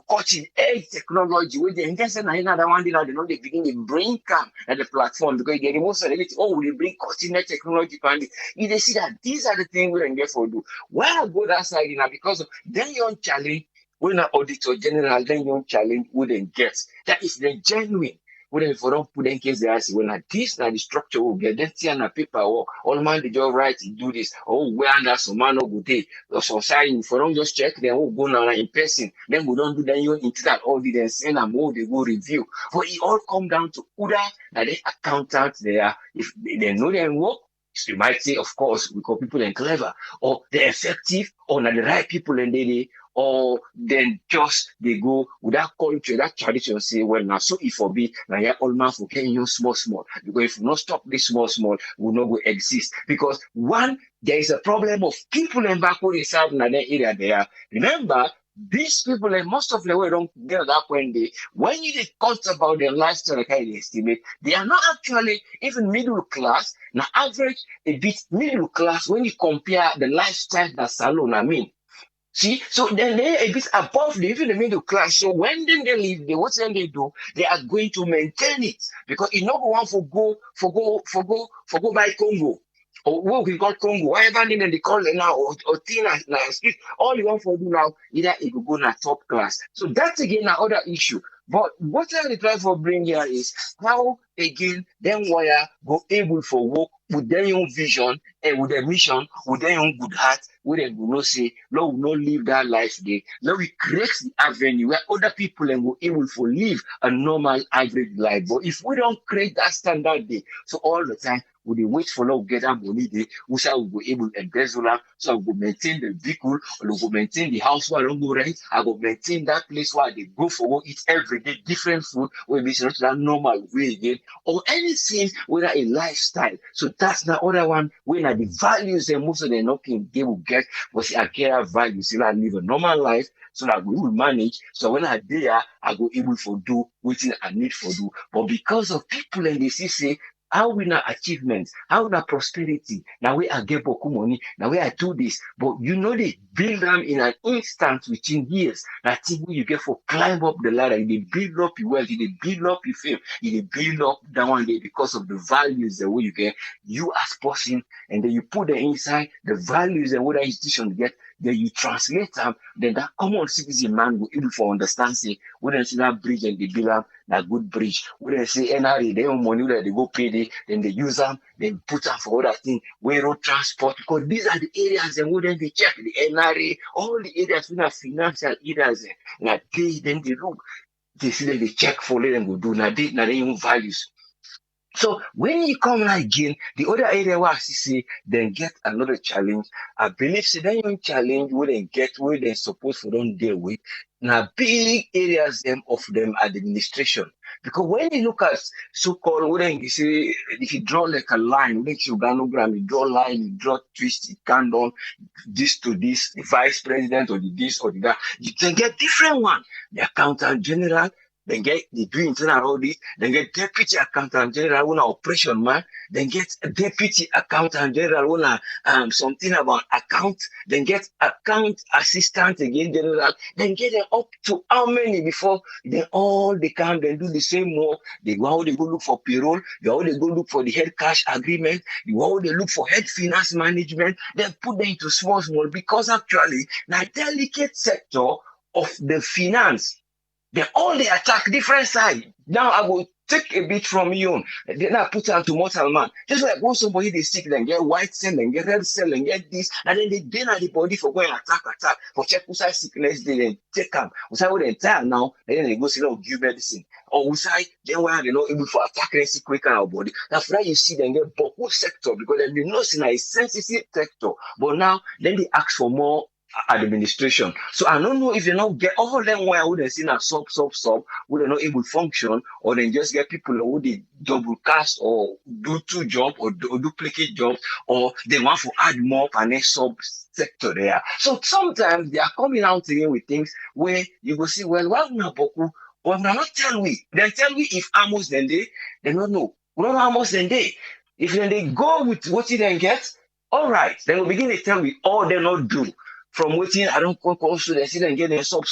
cutting edge technology, where they invest in another one, they know they begin to bring come at the platform because they most of it, oh, they bring cutting edge technology, and you they see that these are the things we can get for do. When I go that side now, because of, then you're on challenge. When an auditor general, then young challenge wouldn't get. That is the genuine. When for don't put in case they ask, well, this now the structure will get, then see on a paper, or all man the job right to do this, or where under some man of good day, or so sign, for don't just check, then we'll go now in person, then we don't do then you into that audit and send a more, they go review. But it all come down to Uda, that the accountant there, if they know their work, so you might say, of course, because people are clever, or they're effective, or not the right people and they or then just they go with that culture, that tradition, say, well, now, so if for be, now, yeah, all man for you small, because if we not stop this small, will not go exist. Because one, there is a problem of people in backward in that area there. Remember, these people, and most of the way don't get that when you talk about their lifestyle, like I estimate, they are not actually even middle class, now average a bit middle class when you compare the lifestyle that Salon, I mean. See, so then they're a bit above even the middle class. So when then they leave, what then they do, they are going to maintain it because it not one for go by Congo. Or what we call Congo, whatever name they call it now, or Tina, now speak. All you want for do now, either it will go na top class. So that's again another issue. But what I try for bring here is how again them wire go able for work with their own vision and with their mission, with their own good heart, where they will not say, Lord will not live that life today. Lord, we create the avenue where other people and will able to live a normal average life. But if we don't create that standard day, so all the time we dey wait for Lord get that money day, we say we go able to embezzle am, so I go maintain the vehicle, or we go maintain the house where I don't go rent, I go maintain that place where they go for work, eat every day, different food, where it's not that normal way again, or anything, whether a lifestyle. So that's the other one where the values and most of them not can they will get, but see, I care values, so I live a normal life, so that we will manage. So when I there, I go able to do what I need for do. But because of people and they see say, how we not achievements, how not prosperity, now we I get boku money, now we I do this, but you know they build them in an instant within years. That thing you get for climb up the ladder, they build up your wealth, they build up your fame, they build up that one day because of the values the way you get, you as person, and then you put them inside the values and what that institution get, then you translate them, then that common citizen man will able to understand say when they see that bridge and they build up that good bridge. When they say NRA, they own money that they go pay they, then they use them, then put them for other things, where road transport, because these are the areas and where then they check the NRA, all the areas when are financial areas, and then they look, they see that they check for it and go do now they own values. So when you come again, the other area where I see then get another challenge. I believe say that young challenge where they get where they supposed to don't deal with. Now big areas them of them administration. Because when you look at so-called when you say if you draw like a line, when you organogram, you draw line, you draw twist, it can down this to this, the vice president or the this or the that, you can get different one. The accountant general, then get the do internal audit, then get deputy accountant general when operation man, then get a deputy accountant general when something about account, then get account assistant again general, then get them up to how many before then all they can then do the same work. They go how they go look for payroll, they how they go look for the head cash agreement, they go how they look for head finance management, then put them into small because actually now delicate sector of the finance. They all they attack different side. Now I will take a bit from you. Then I put it to mortal man. Just like when somebody they sick, then get white cell, then get red cell, and get this, and then they drain at the body for going attack. For check who side sickness, they then take them. We say what they entire now, then they go see them give medicine. Or we say then why are they not able to attack and sick quick in our body? That's why you see them get both sector because then they know in a sensitive sector. But now then they ask for more administration. So I don't know if you not get all them where I wouldn't see a sub, would they not able to function, or then just get people who they double cast or do two jobs or duplicate jobs, or they want to add more and a sub sector there. So sometimes they are coming out again with things where you go see, well, why not boku? Well, not tell we. Then tell me if almost then they don't know. We don't know almost then they. If then they go with what you then get, all right, then we begin to tell me all they not do. From waiting, I don't call students and get a sub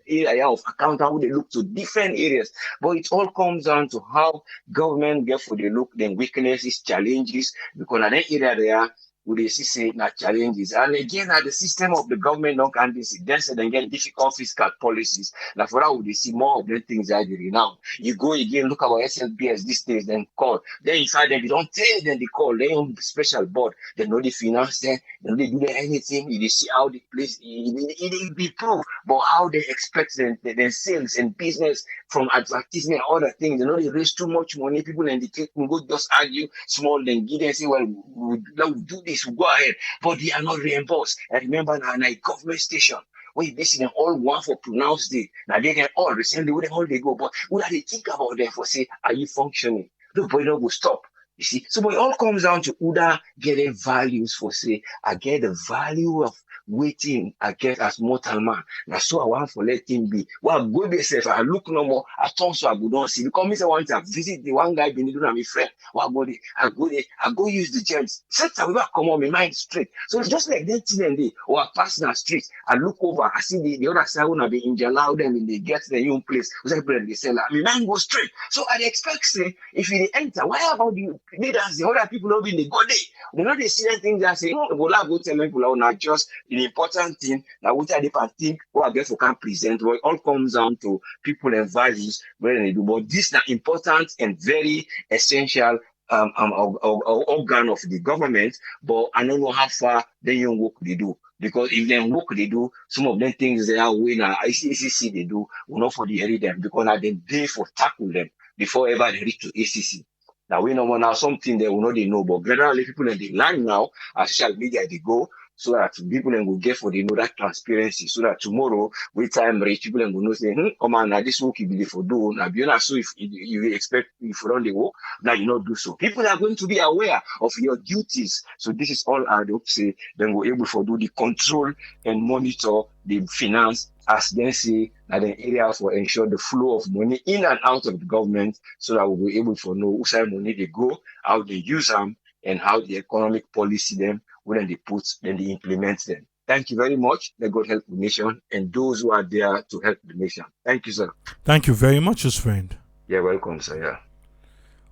area of account how they look to different areas. But it all comes down to how government get for the look, then weaknesses, challenges, because at that area there, we they see say not challenges. And again, at the system of the government don't can this then say then get difficult fiscal policies. Now for that, we see more of the things that they now. You go again, look about SLBS these days, then call. Then you find them, they don't tell them they call, they own special board, they know the finance them, they know they do anything, they see how the place it improve, but how they expect their sales and business from advertisement, other things, they know they raise too much money, people and they can go just argue small, then give them say, well, we'll do this, we'll go ahead, but they are not reimbursed. I remember now a government station where they see them all want for pronounced it. Now they can all recently where all they go, but what do they think about them for say, are you functioning? Nobody don't go stop. You see, so but it all comes down to Uda getting values for say, I get the value of waiting, I get as mortal man. Now so I want for let him be. Well, go be safe. I look no more. I turn so I go don't see. Because me say one time visit the one guy been doing my friend. Well, I go there, I go use the gems. Set I will come on my mind straight. So it's just like that thing and day. Or I pass the street, I look over, I see the other side when I be in allow them and they get the new place. They say like, my mind goes straight. So I expect say if you enter, why about the leaders, the other people don't be the go there? They know they see that thing that say, oh, go tell people not just the important thing that what I think what I guess we can present, but it all comes down to people and values where they do. But this is important and very essential organ of the government, but I don't know how far they young work they do. Because if them work they do, some of them things they are when ACC they do will not for the area them because now they for tackle them before ever they reach to ACC. Now we know now something they will not they know, but gradually people in the land now as social media they go so that people then will get for they know that transparency so that tomorrow with time reach people then will know say, come on now this work you be for do now be not so if you expect if you run the work now you not do so. People are going to be aware of your duties. So this is all I hope say then we're able to do the control and monitor the finance as then say at the area for ensure the flow of money in and out of the government so that we'll be able to know who side money they go, how they use them, and how the economic policy them, when they put, then they implement them. Thank you very much. Let God help the nation and those who are there to help the nation. Thank you, sir. Thank you very much, his friend. You're welcome, sir. Yeah.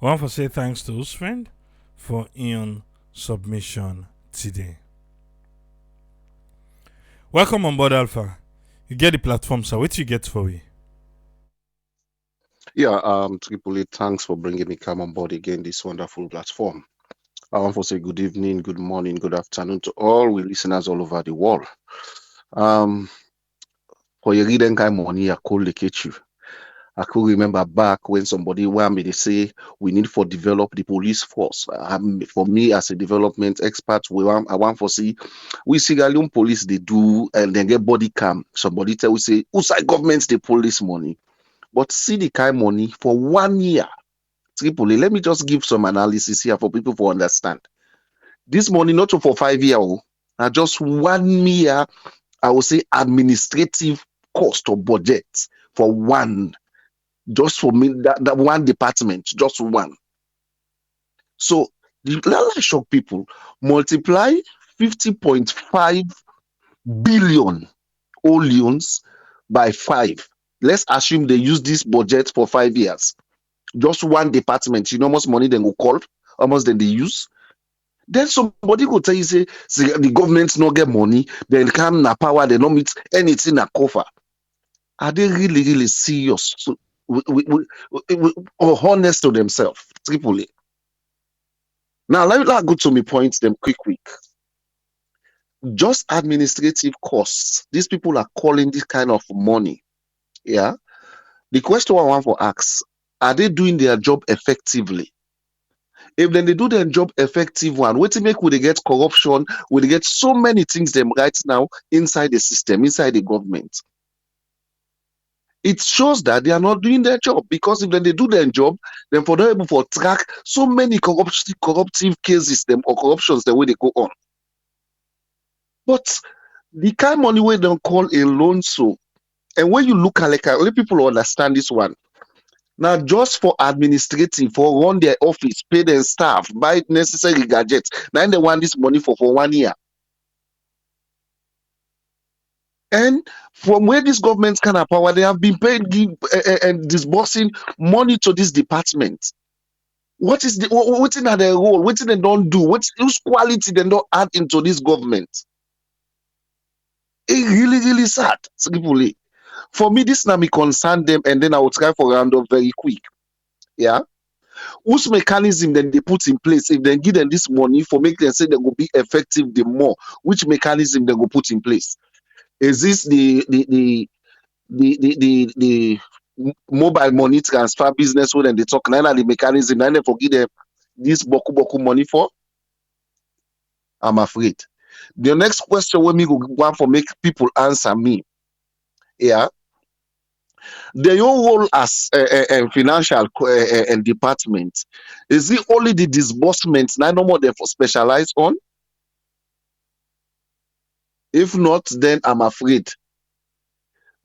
I want to say thanks to his friend for Ian submission today. Welcome on board, Alpha. You get the platform, sir. What you get for me? Yeah, Tripoli, thanks for bringing me come on board again, this wonderful platform. I want to say good evening, good morning, good afternoon to all we listeners all over the world. For your reading kind money, I could locate you. I could remember back when somebody wanted me to say we need to develop the police force. For me, as a development expert, I want to see we Sierra Leone police they do and then get body cam. Somebody tell we say, outside governments the police money. But see the kind money for 1 year. Tripoli, let me just give some analysis here for people to understand. This money not for 5 years, just 1 year, I will say administrative cost or budget for one, just for me, that one department, just one. So let shock people. Multiply 50.5 billion Oleons by 5. Let's assume they use this budget for 5 years. Just one department, you know how much money they go call, how much then they use. Then somebody go tell you say the government not get money, they come na power, they don't meet anything na cover. Are they really serious? So, or honest to themselves? Tripoli. Now let me go to me points them quick. Just administrative costs. These people are calling this kind of money. Yeah. The question I want to ask: are they doing their job effectively? If then they do their job effective one, what to make will they get corruption? Will they get so many things them right now inside the system, inside the government? It shows that they are not doing their job because if then they do their job, then for them able to track so many corruptive cases them or corruptions the way they go on. But the kind of money we don't call a loan so, and when you look at like let people understand this one. Now, just for administrative, for run their office, pay their staff, buy necessary gadgets. Now they want this money for 1 year. And from where this government can have power, they have been paid and disbursing money to this department. What's in their role? What they don't do? Whose quality they don't add into this government? It really sad. Simply. For me, this now me concern them, and then I will try for round up very quick. Yeah. Whose mechanism then they put in place if they give them this money for make them say they will be effective the more? Which mechanism they will put in place? Is this the mobile money transfer business when they talk now the mechanism and they forgive them this boku money for? I'm afraid. The next question when me go want for make people answer me. Yeah. Their own role as financial and department, is it only the disbursement now no more they for specialize on? If not, then I'm afraid.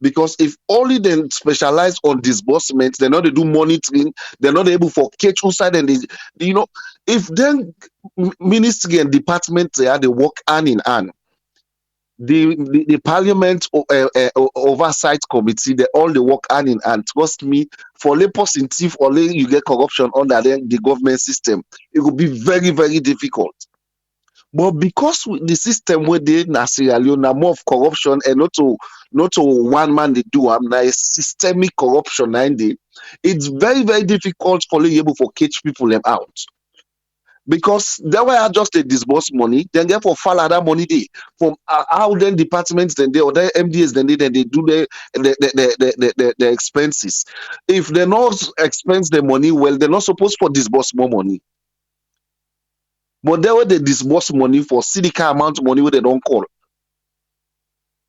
Because if only they specialize on disbursement, they're not they do monitoring, they're not able for catch outside and if then ministry and department they work hand in hand. The parliament oversight committee, they all they work hand in hand. Trust me, for lay positive or lay you get corruption under the government system, it will be very difficult. But because the system where they na Sierra Leone na more of corruption and not to one man they do na systemic corruption it's very difficult for you able to catch people them out. Because they were just a disburse money, then therefore follow that money they from how then departments then they or the MDS then they do the expenses. If they not expense the money well, they're not supposed to disburse more money. But they were they disburse money for CDK amount of money where they don't call.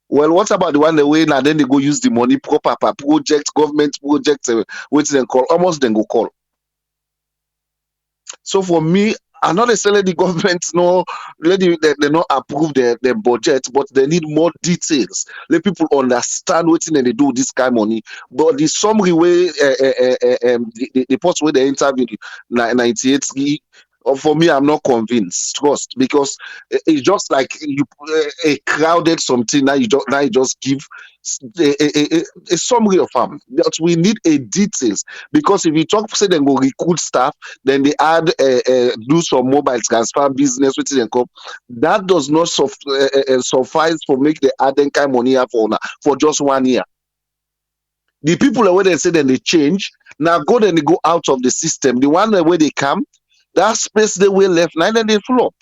Well, what about the one the way now then they go use the money proper per project, government project, which then call almost then go call. So for me, I'm not necessarily the government no they not approve the budget, but they need more details. Let people understand what they do with this kind of money. But the summary way the post where they interviewed 98 for me, I'm not convinced. Trust, because it's just like you a crowded something now you just give a summary of them. But we need a details, because if you talk say they go recruit staff, then they add do some mobile transfer business with them come. That does not suffice for make the add them kind money here for just 1 year. The people where they say then they change now go then they go out of the system. The one where they come, that space they will left now then they flop.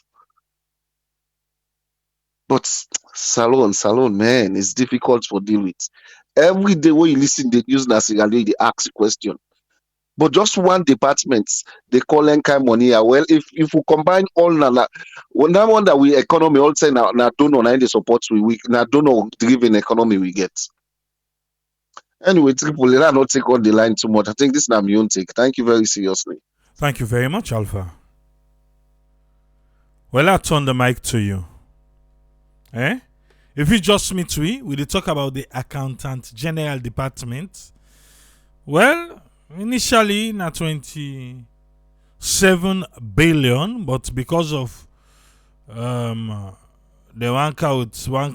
But salon, man, it's difficult for deal with. Every day when you listen, they use Nasigali, they ask question. But just one department, they call them kind money. Well, if we combine all when that one that we economy all say now don't know the support we now don't know driven economy we get. Anyway, Triple, I not take on the line too much. I think this is my own take. Thank you very seriously. Thank you very much, Alpha. Well, I turn the mic to you. If you just meet we talk about the Accountant General Department. Well, initially na 27 billion, but because of the one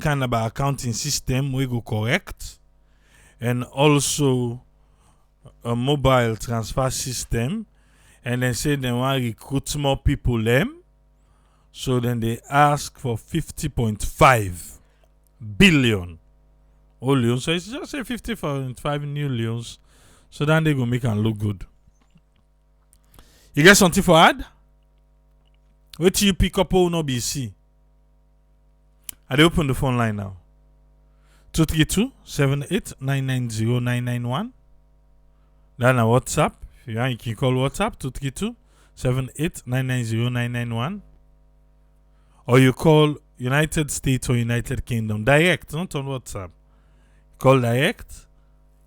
kind of accounting system we go correct, and also a mobile transfer system, and then say they want to recruit more people them. So then they ask for 50.5 billion old Leone. So it's just a 50.5 new Leones. So then they go make them look good. You get something for add? Wait till you pick up all no BC. I open the phone line now. 232-78-990-991. Then a WhatsApp. If you want, you can call WhatsApp 232-78-990-991. Or you call United States or United Kingdom direct, not on WhatsApp. Call direct,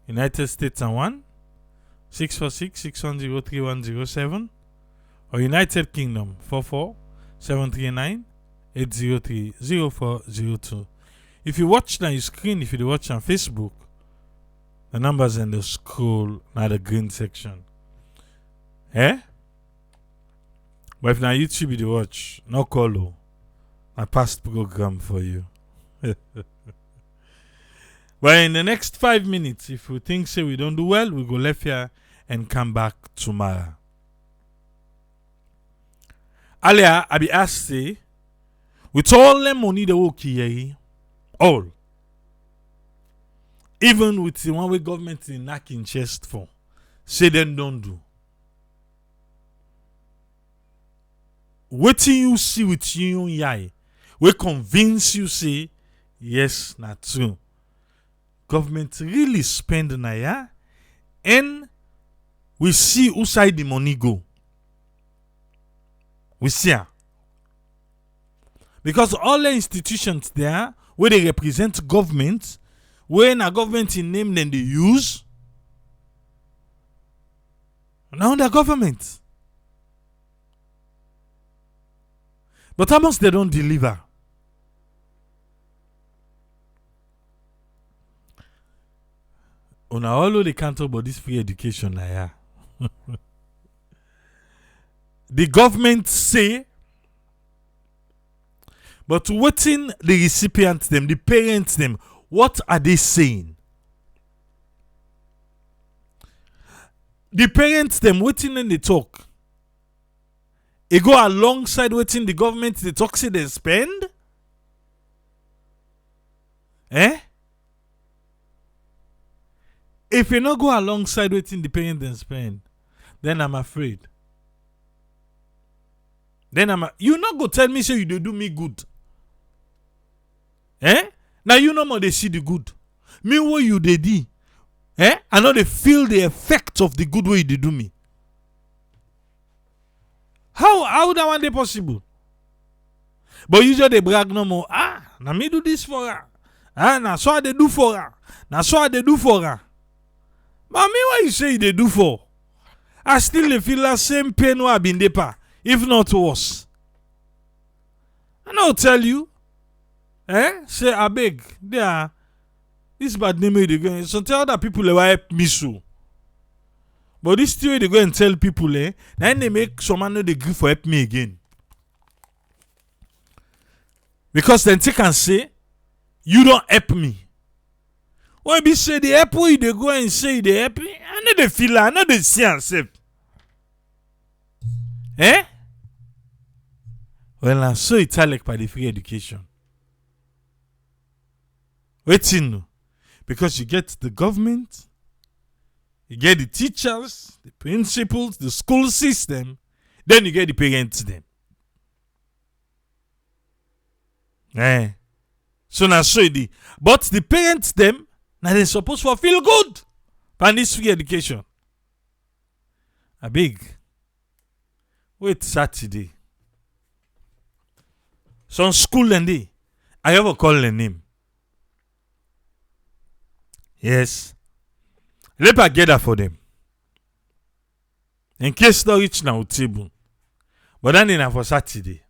United States and 1-646-610-3107, or United Kingdom 44-739-803-0402. If you watch on your screen, if you watch on Facebook, the numbers in the scroll now the green section. But if now YouTube you watch, no call. My past program for you. But in the next 5 minutes, if we think say we don't do well, we go left here and come back tomorrow. Earlier, I be asked say, with all the money they work here, all, even with the one way government is knocking chest for, say them don't do. What you see with you eye, we convince you say yes, not true. Government really spend na ya, and we see who side the money go. We see her. Because all the institutions there where they represent government, when a government in name then they use, now the government. But how much they don't deliver? On all they can't talk about this free education now. The government say, but waiting the recipients them, the parents them, what are they saying? The parents them waiting and they talk. It go alongside waiting the government they talk say they spend. If you not go alongside waiting the parents and spend, then I'm afraid. Then you not go tell me say you dey do me good. Now you no more they see the good. Me what you dey do. I know they feel the effect of the good way they do me. How that one dey possible? But you just dey brag no more. Now me do this for her. Now so I dey do for her. Now so I dey do for her. But me what you say they do for? I still dey feel that same pain where I been dey pa, if not worse. I know tell you. Say I beg. There. This bad name they go. So tell other people they will help me so. But this way they go and tell people, then they make someone know they agree for help me again. Because then they can say, you don't help me. When they say they help you, they go and say they help me. I know they feel I know they see and say. Well, I'm so italic by the free education. Waiting. Because you get the government, you get the teachers, the principals, the school system, then you get the parents them. So now so it. But the parents them, now they supposed to feel good by this free education. A big. Wait Saturday. Some school and day. I ever call the name. Yes. Let me get that for them. In case they reach now table. But then enough for Saturday.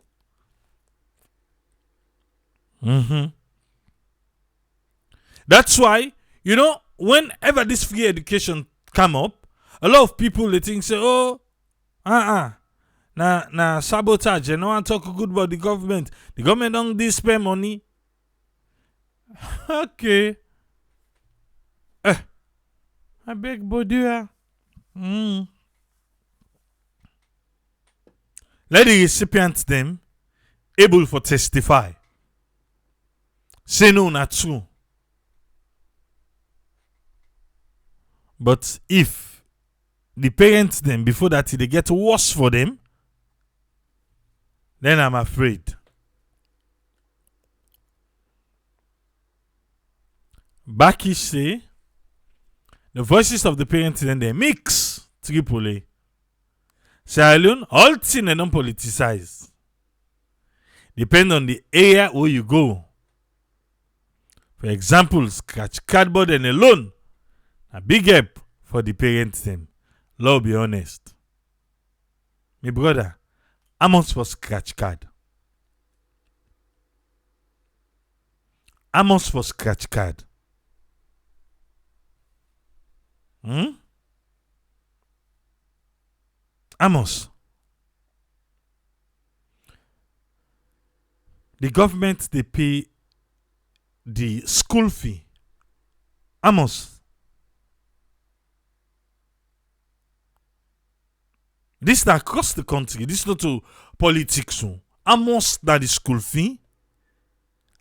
That's why, whenever this free education come up, a lot of people they think say, oh, na sabotage. No one talk good about the government. The government don't spend money. Okay. I beg Bodia. Let the recipients them able for testify. Say no, not true. But if the parents them before that they get worse for them, then I'm afraid. Baki say the voices of the parents then they mix Tripoli. Say alone, all things and non politicize. Depend on the area where you go. For example, scratch cardboard and alone. A big help for the parents them. Lord be honest. My brother, how much for scratch card? How much for scratch card? Amos. The government they pay the school fee. Amos. This is across the country. This is not to politics. Amos that the school fee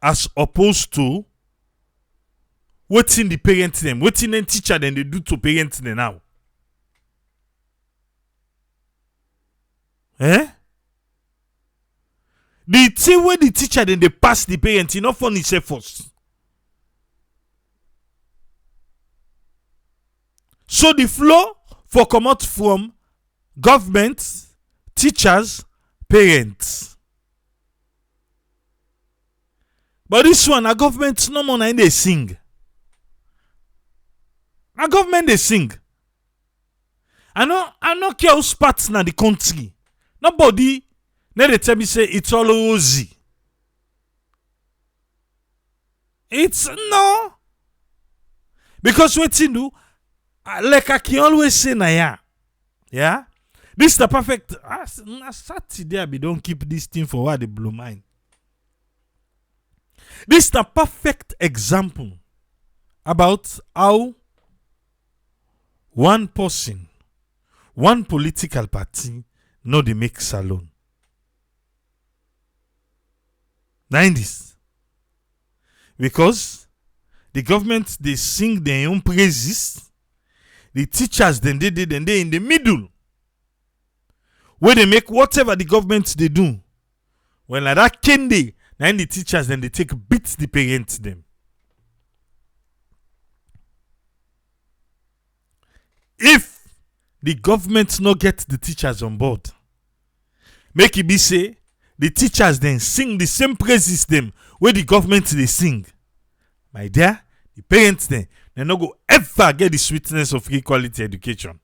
as opposed to waiting the parents them, waiting the teacher then they do to parents them now. The thing where the teacher then they pass the parents, not funny say first. So the flow for come out from government, teachers, parents. But this one, a government no more they sing. A government they sing. I know care who's parts na the country. Nobody they tell me say it's all rosy. It's no. Because what you do, like I can always say na yeah. This is the perfect. Saturday I don't keep this thing for what they blow mine. This is the perfect example about how one person, one political party, no they make salon. Now in this, because the government they sing their own praises, the teachers then they in the middle. where they make whatever the government they do. When like that candy, then the teachers then they take beat the parents them. If the government not get the teachers on board, make it be say the teachers then sing the same praises them where the government they sing. My dear, the parents then they not go ever get the sweetness of free quality education.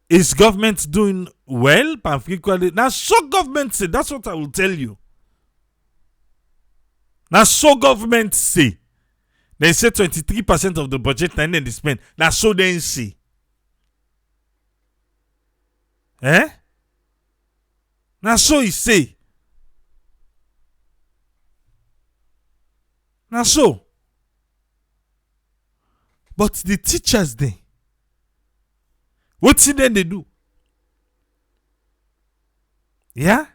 Is government doing well? Free quality? Now, so government say, that's what I will tell you. Now, so government say. They say 23% of the budget and then they spend. Now, so they say. Now, so he say. Now, so. But the teachers, what then they do? Yeah?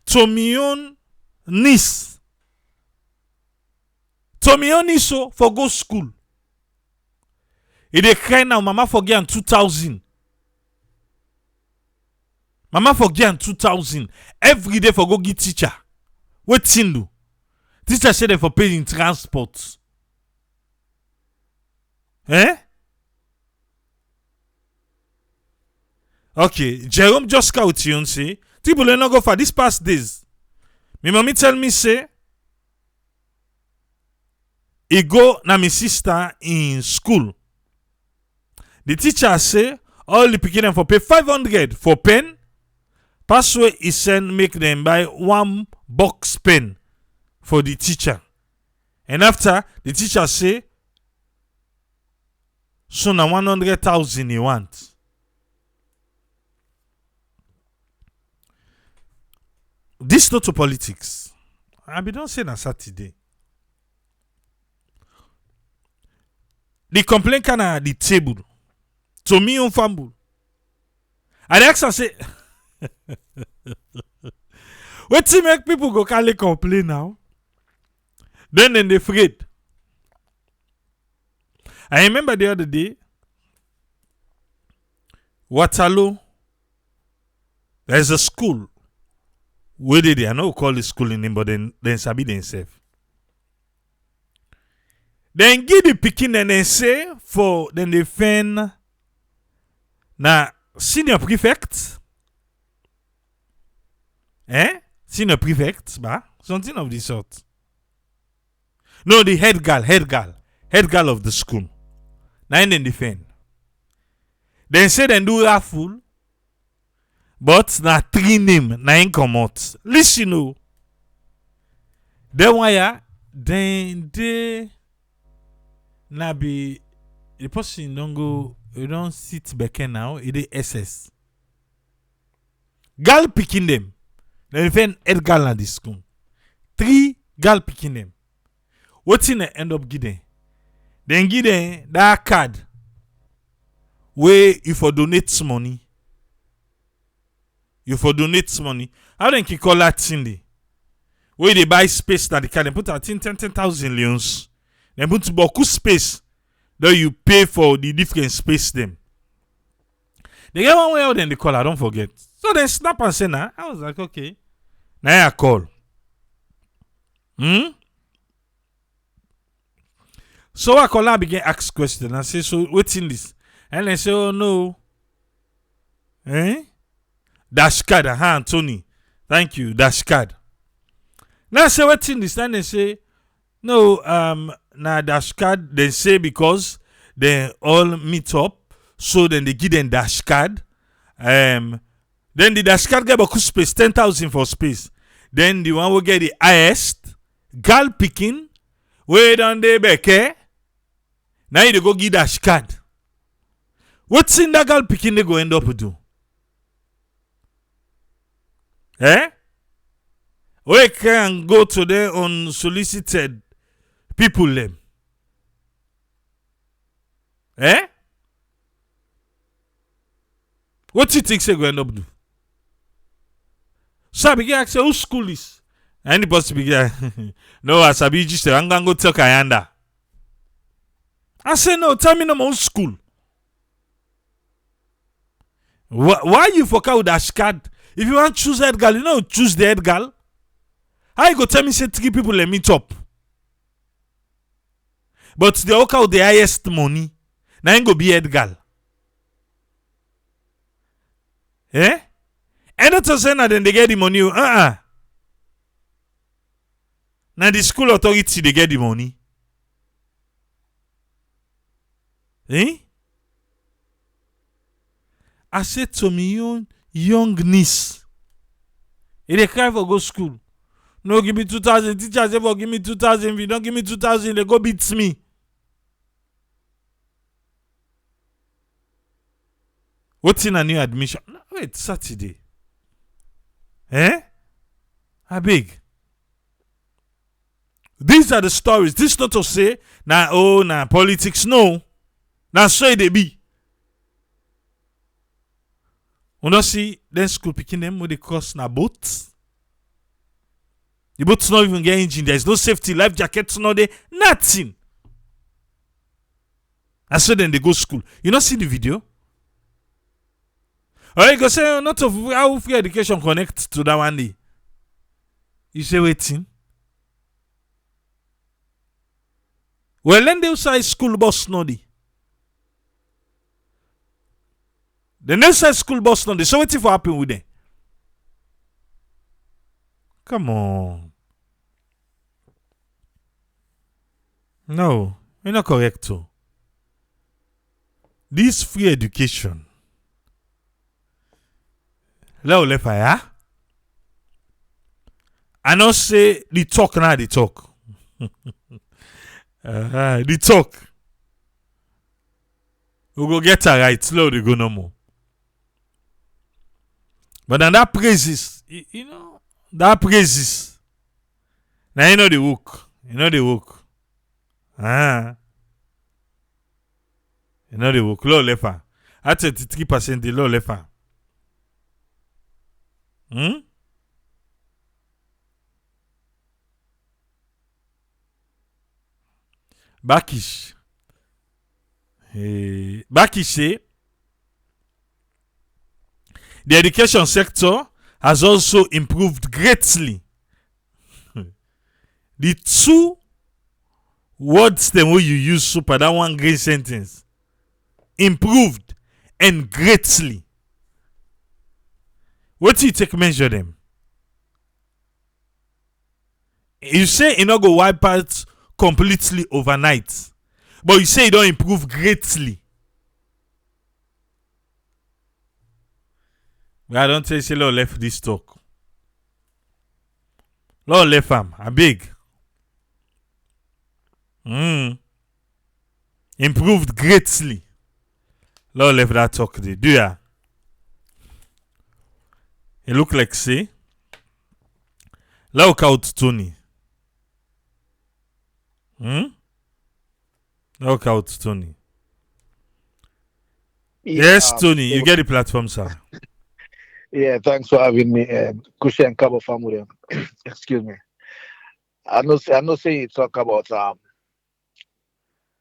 Tomion niece for go school. It dey cry now, mama forget in 2000. Mama forget in 2000. Every day for go get teacher. What thing do? Teacher say they for paying transport. Okay, Jerome just scout you and say, people not go for this past days. My mommy tell me say, he go na my sister in school. The teacher say, all the pikin for pay 500 for pen. Passway he send make them buy 1 box pen for the teacher. And after, the teacher say, so na 100,000 he want. This not to politics. I be don't say na Saturday. The complaint can at the table. To me on fumble. I ask and say, what to make people go call complain now? Then they afraid. I remember the other day, Waterloo, there's a school. Where did they? I know call the school in name, but then sabi themselves. Then give the picking and then say for then they find na senior prefect. Senior prefect, something of the sort. No, the head girl of the school. Now then defend. Then say then do raffle. But na 3 name na in come out. Listen no. Then why then they na be the person don't go, you don't sit back now, it is SS. Gal picking them. Then find head gal at this school. 3 gal picking them. What's in the end up giving? Then give them that card where if you donate money. You for donate money. How then you call that thing? Where they buy space that they can put out 10,000 leons. Then put beaucoup space that you pay for the different space them. They get one way out then they call, I don't forget. So they snap and say nah. I was like, okay. Now I call. So I call and begin ask question. I say, so what's in this? And they say, oh no. Dash card, Anthony. Thank you, dash card. Now I say what's in this? Then they say, no, na dash card. They say because they all meet up, so then they give them dash card. Then the dash card get about space, 10,000 for space. Then the one will get the highest gal picking. Way down there, Becky. Now you go give dash card. What's in that gal picking they go end up do? We can go to the unsolicited people them. What do you think they go end up do? So I begin ask who school is? And the boss begin no, I sabi just I'm gonna go tell Kayanda. I say no, tell me no more school. Why you for with dash card? If you want to choose head girl, you know choose the head girl. How you go tell me say 3 people let meet up? But they work out the highest money. Now you go be head girl. Eh? And not to say that then they get the money. Now the school authority they get the money. Eh? I said to me, young niece, if they cry for go school, no give me 2,000. Teachers ever give me 2,000. If you don't give me 2,000, they go beat me. What's in a new admission? Wait, Saturday. Eh? How big? These are the stories. This not to say, nah, politics, no. Now, so they be. You don't see, then school picking them with the cross na boats. The boats not even get engine. There's no safety, life jackets, no there, nothing. And so then they go school. You not see the video? Or you go say, not of how free education connect to that one day. You say, waiting. Well, then they say school bus no dey. The next side school bus no dey. So waiting for happen with them. Come on. No, you're not correct too. This free education. Let us fire. I not say the talk now the talk. The talk. We go get her right. Slow they go no more. But then that praises, you know, that praises. Now you know the work. You know the work. You know the work. Low lefa. At 33% the low lefa. Bakish. Bakish say the education sector has also improved greatly. The 2 words them when you use super that one great sentence. Improved and greatly. What do you take measure them? You say you not go wipe out completely overnight, but you say you don't improve greatly. But I don't say Lord left this talk. Lord left him. I beg. Improved greatly. Lord left that talk there. Do ya? It look like say. Look out Tony. Look out Tony. Yeah, Yes, Tony, you get the platform, sir. yeah, thanks for having me, Kushi and Cabo family. Excuse me. I know say you talk about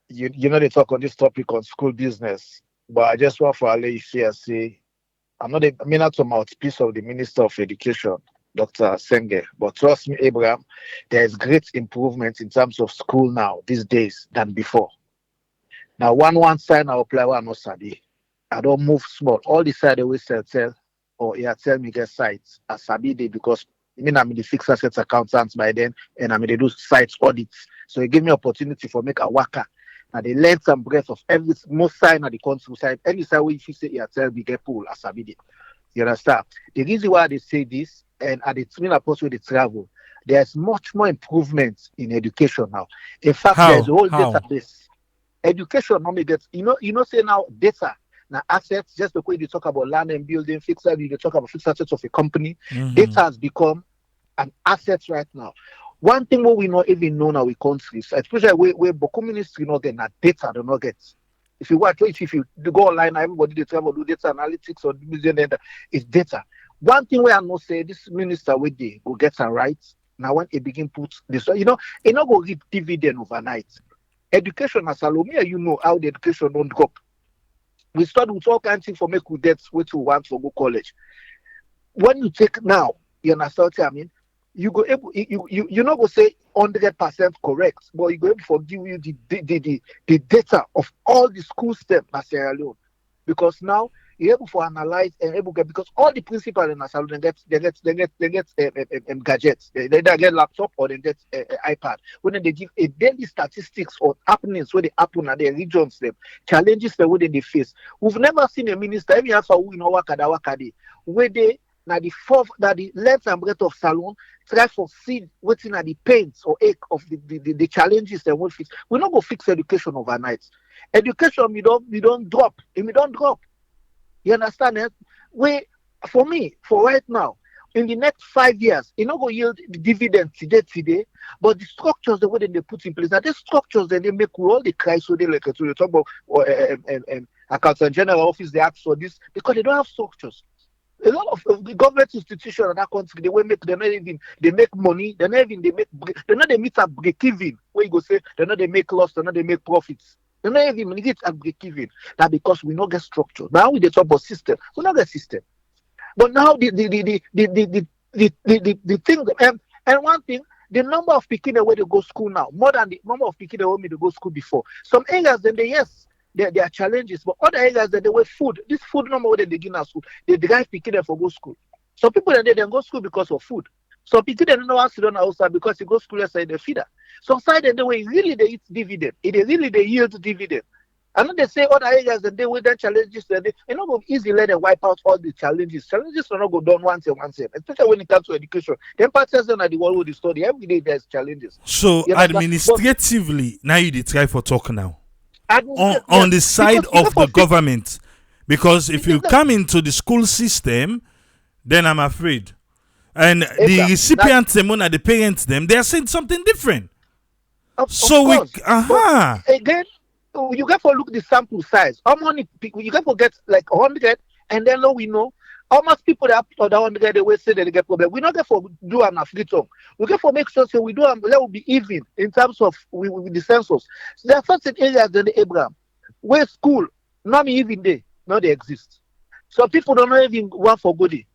you know they talk on this topic on school business, but I just want for Ali here say I'm not a mouthpiece of the Minister of Education, Dr. Senge, but trust me, Abraham, there is great improvement in terms of school now these days than before. Now, one sign I apply one not sabi. I don't move small. All the side always tell tell me get sites as sabi dey because I'm in the fixed assets accountants by then and I'm in the do site audits. So it give me opportunity for make a worker. Now they learn some breadth of every most sign at the country side. Any side where if you say tell me get pool as sabi dey. You understand? The reason why they say this and at the similar post where they travel, there's much more improvement in education now. In fact, there's a whole database. Education normally gets say now data. Now assets, just the way you talk about land and building, fixed you talk about fixed assets of a company, data has become an asset right now. One thing what we not even know now in countries, especially where Boko ministry not get that data do not get. If you watch, if you go online, everybody they travel do data analytics or museum data, it's data. One thing where I know say this minister with they go get some right now when it begin put this, it not go reap dividend overnight. Education as alone, me and you know how the education don't drop. We start with all kinds of things for make we get what we want for go college. When you take now, you understand what I mean? You go able you not go say 100% correct, but you go able to give you the data of all the school steps in Sierra Leone. Because now you're able to analyze and able to get, because all the principals in Sierra Leone they get gadgets. They either get laptop or they get iPad. When they give a daily statistics or happenings where they happen at their regions, them challenges the way they face. We've never seen a minister, every answer who in Wakadi, where they now the fourth that the length and breadth of salon try for see what's in the pains or ache of the challenges they won't fix. We're not gonna fix education overnight. Education we don't drop. We don't drop. You understand it? We for me, for right now, in the next 5 years, it not gonna yield the dividend today, but the structures the way that they put in place, now the structures that they make with all the cry so they like to the talk about accountant general office they ask for this because they don't have structures. A lot of the government institutions in that country, they will make they not even they make money, they not even they make they not they meet at break even. Where you go say they not they make loss, they not they make profits. They not even meet at break even. That because we not get structure. Now we dey talk about system, we not get system. But now the thing and one thing. The number of people where they go school now, more than the number of people that want me to go school before. Some areas, then they yes, there are challenges, but other areas that they were food. This food number where they begin at school, they drive people there for go school. Some people that they go school because of food. Some people they don't know how to run outside because they go school outside the feeder. Some side they way really they eat dividend. It they really they yield dividend. And then they say other areas that they with their challenges that they not go easy let them wipe out all the challenges. Challenges are not go down once, especially when it comes to education. The parties are the world with the study. Every day there's challenges. So You understand? administratively, now you dey try for talk now on Yes, the side because you of for the fix government, because if you that come into the school system, then I'm afraid, and the Abraham. That recipients them and the parents them, they are saying something different. of So we course. But again, you get to look the sample size. How many people you get to get like 100, and then now we know how much people that put on the 100 they will say that they get problem. We not get for do an affliction. We get for make sure say we do and let will be even in terms of with the census. So there are certain areas in the Abraham where school not even they not they exist. So people don't even want for goodie.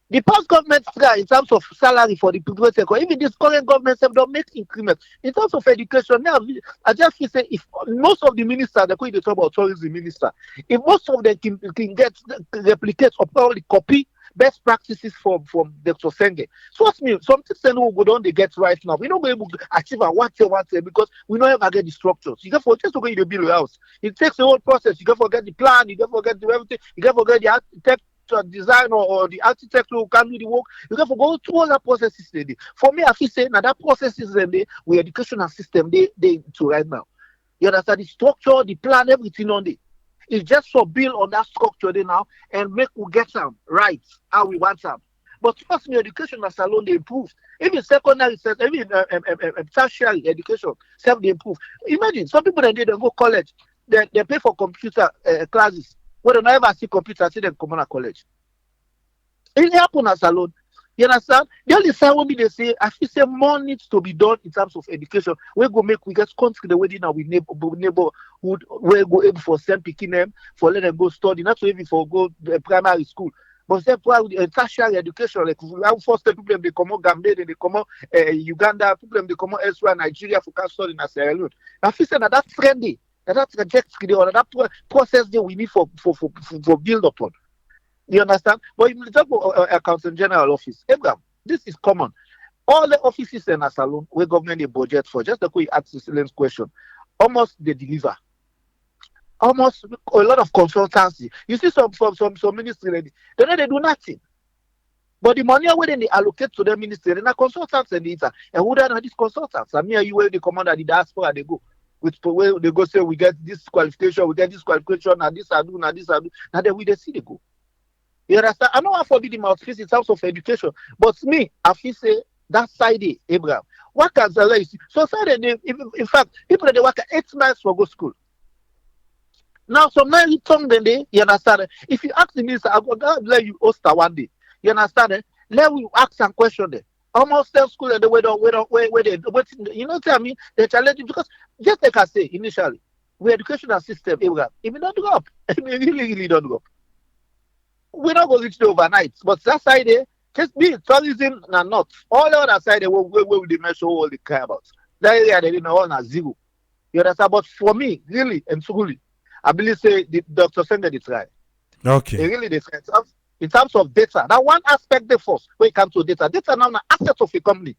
The past government try in terms of salary for the private sector. Even this current government self don't make increment in terms of education. Now, I just feel say if most of the ministers, they're going to talk about tourism minister, if most of them can get replicate or probably copy best practices from Dr. Senge. Trust me, something Senge will go down they get right now. We not be able to achieve a one year because we don't ever get the structures. You get for just to go in the build a house. It takes the whole process. You can forget the plan, you can forget the everything, you can forget the architect design or the architect who can do the work. You have to go through all that processes there. For me, I feel say now that process is there with educational system they to right now. You understand the structure, the plan, everything on it. It's just for build on that structure there now and make we get them right how we want them. But trust me, education as alone they improve. Even secondary, even tertiary education, self they improve. Imagine some people that they go college, they pay for computer classes. When they never see computer, see them come on a college. It happen as alone. You understand? The only side when they say, I feel say more needs to be done in terms of education. We go make we get country the wedding now with neighborhood we go able for send picking them for let them go study, not to even for go primary school. But say tertiary education, like how first people them they come out Gambia, then they come out Uganda, people them they come out elsewhere, Nigeria for can study in Sierra Leone. I feel say that trendy, that trajectory or that process that we need for build upon. You understand? But if you talk about accountant general office, Abraham, this is common. All the offices in a salon where government they budget for, just the way you ask the silence question, almost they deliver. Almost a lot of consultancy. You see some ministry they know they do nothing. But the money when they allocate to the ministry, they're not consultants and it's and who are these consultants? I mean, you where they command at the diaspora they go. With where they go say we get this qualification, we get this qualification, and this I do, now this I do. Now then we they see they go. You understand? I don't want to forbid the mouthpiece in terms of education, but me, I feel say that side, Abraham. What can the so side in fact, people that they work 8 months for go school. Now, some now you tongue then they, you understand? If you ask the minister, I'm going to let you host one day. You understand? Let we ask some question there. Almost them school and they wait where they what you know what I mean? They challenge because just like I say initially, we educational system, Abraham, if we don't go up, if we really don't go up. We're not going to reach the overnight. But that side there, just be tourism and not. All the other side there where will they measure all the care about. That area they didn't know all zero. You understand? But for me, really and truly, I believe say the Dr. Sender is right. Okay. They really they in terms of data. That one aspect they force when it comes to data. Data now an asset of a company.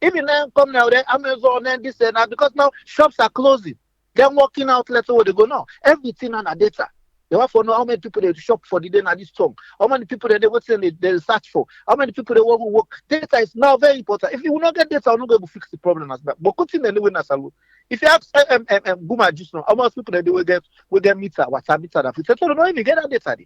Even then come now there, Amazon and this and that, because now shops are closing. They're working out, let's say where they go now. Everything on a data. They want to know how many people they shop for the day at this song. How many people they what's they search for. How many people they want to work. Data is now very important. If you will not get data, you're not going to fix the problem as well. But continue anyway na salute. If you ask Boomer just now, how much people they will get meter, WhatsApp meter that fit. So they don't even get that data.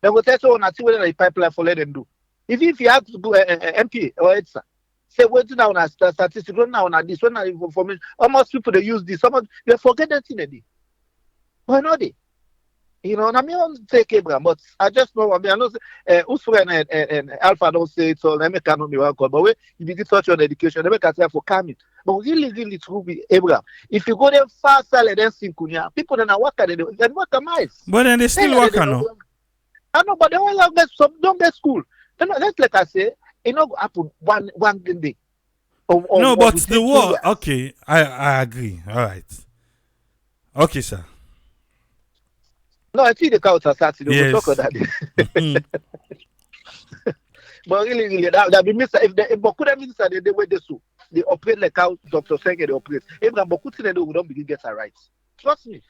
They will tell you on see whether the pipeline for let them do. If you have to go MPA or ETSA, say waiting now on statistics, run now on this, one information. How much people they use this? Some you forget that thing they. Why not they? You know, and I mean, I don't take Abraham, but I just know. I mean, I know Usman and Alpha don't say it, so they make not be one call. But when you begin touch on education, they make us say for coming. But really, true be Abraham. If you go there faster, let them sing kunya. People then work at it, then work a mice. But then they still work on no. I know, but they all get some don't get school. Then let's like I say, it not happen one day. No, but the war. Okay, I agree. All right. Okay, sir. No, I think the couch are Saturday. Yes. We'll talk about that. But really, that be missed. If Boku minister they way they operate like how Dr. Senge they operate. Abraham Boku they don't begin get it right. Trust me.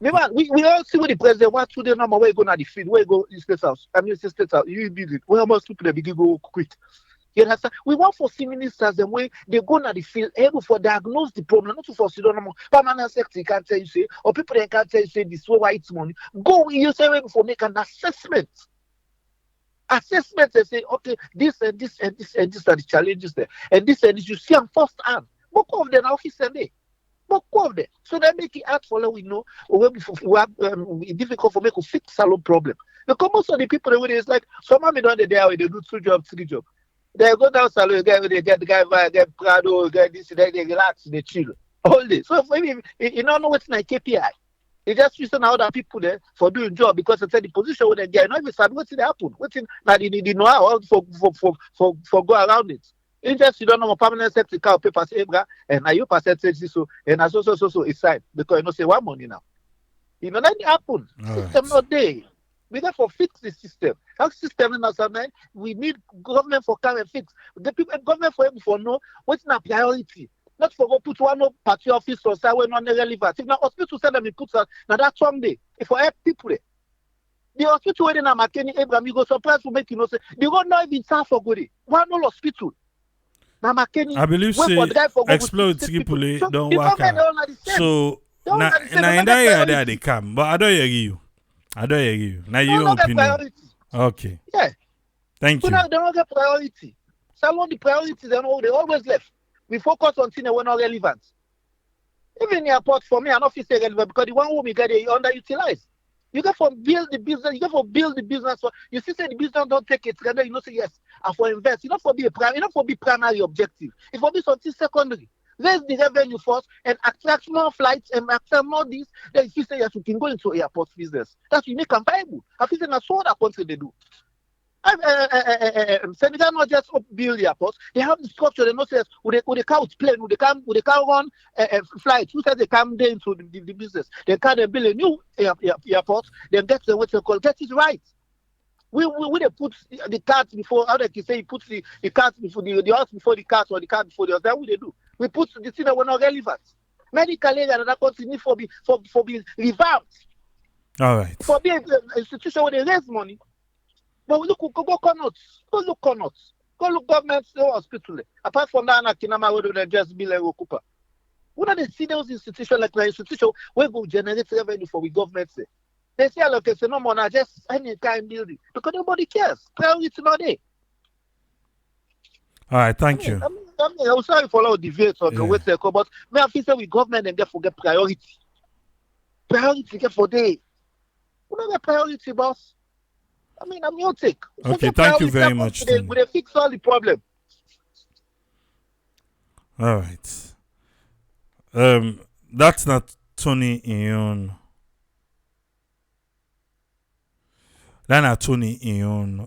Remember, we all see what the president wants to do now. Where you go now the field, where you go in state house. I mean, state house. You be it. Where most people they begin go quit. You understand? We want for see ministers the way they go now the field able for diagnose the problem, not to for see no permanent secretary can't tell you say, or people they can't tell you say this way why it's money. Go you say before make an assessment. Assessment they say, okay, this and this and this and this are the challenges there, and this you see them first hand. Book of them office and day. Book of them. So they make it hard for we know or we have difficult for make a fix salon problem. Because most of the people the way is like some of me don't they there they do 2 jobs, 3 jobs. They go down salon, they get the guy, get Prado, get this, they relax, they chill. All this. So maybe you don't know what's like KPI. They just using other people there for doing job because they said the position where they get. Not even said what's in happen. What's in now the know how for go around it. It's just you don't know permanent secretary car paper say and now you percentage so and so it's signed because you know say one money now. You know that happen. All System right. not there. We therefore fix the system. That system in us, we need government for come and fix. The people government for know what's not priority. Not for go put one party office or say we're not relevant. If now hospital send them in put now that's Sunday. If for help people there. The hospital where na Makeni Abraham, you go surprise to make you know say they go not even start for good. One no hospital. Na Makeni. I believe say explode Tripoli don't work out. So now in that area they come, but I don't hear you. Now your opinion. Okay. Yeah. Thank you. They don't get priority. Salon the priority they always left. We focus on things that were not relevant. Even the airport for me, an office is relevant because the one who we get is underutilized. You get for build the business, for you see say the business don't take it together, you know say yes, and for invest, you know for be primary objective. It for be something secondary. Raise the revenue first and attract more flights and attract more this. Then you say yes, we can go into airport business. That's what you make viable. I think that's what that country they do. Senegal not just build airports. They have the structure. They know says would they count plane? Would they can run flights? Who says they come there into the business? They can build a new airport. Then get what they call get it right. We they put the cart before. How they can say put the cart before the horse before the cart or the cart before the horse. That's what they do. We put the thing that were not relevant. Medical area and that country need for be revamped. All right. For be an institution where they raise money. But look, go Connaughts. Go look Connaughts. Go look government hospital. Apart from that, Kinama, where they just be like Okupa. What are they see those institutions like the institution where go generate revenue for the government? Say they say, okay, so no more, now just any kind building because nobody cares. Priority not there. All right, thank you. I'm sorry for all the debate on the way to go, but me I feel say with government and get forget priority. Priority get for day. We don't get priority, boss. I mean, I'm your take. Okay, thank you very much. We fix all the problem. All right. That's not Tony Ion. That's not Tony Ion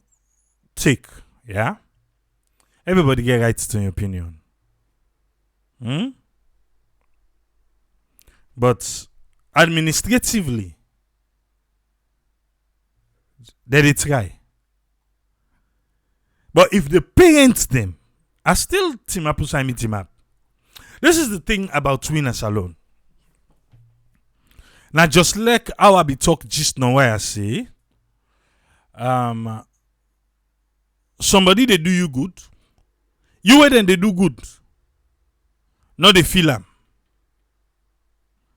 take. Yeah? Everybody get rights to your opinion. But administratively, they did try. But if the parents them are still team up, team up. This is the thing about winners alone. Now, just like how I be talk just now, where I say, somebody they do you good, you wait and they do good. No, they feel them.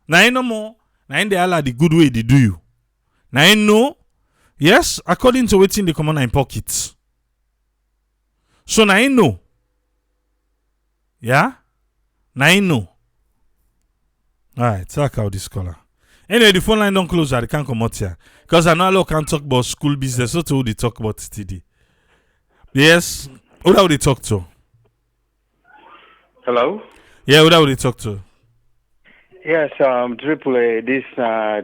Now, I no more. Now, in the Allah the good way they do you. Now, I know, yes, according to waiting they come on in pockets. So now I know. Yeah? Now I know. Alright, talk out this caller. Anyway, the phone line don't close. I can't come out here. Because I know I can't talk about school business. So to who they talk about today. Yes. Who would they talk to? Hello? Yeah, who would they talk to? Yes, Triple A, this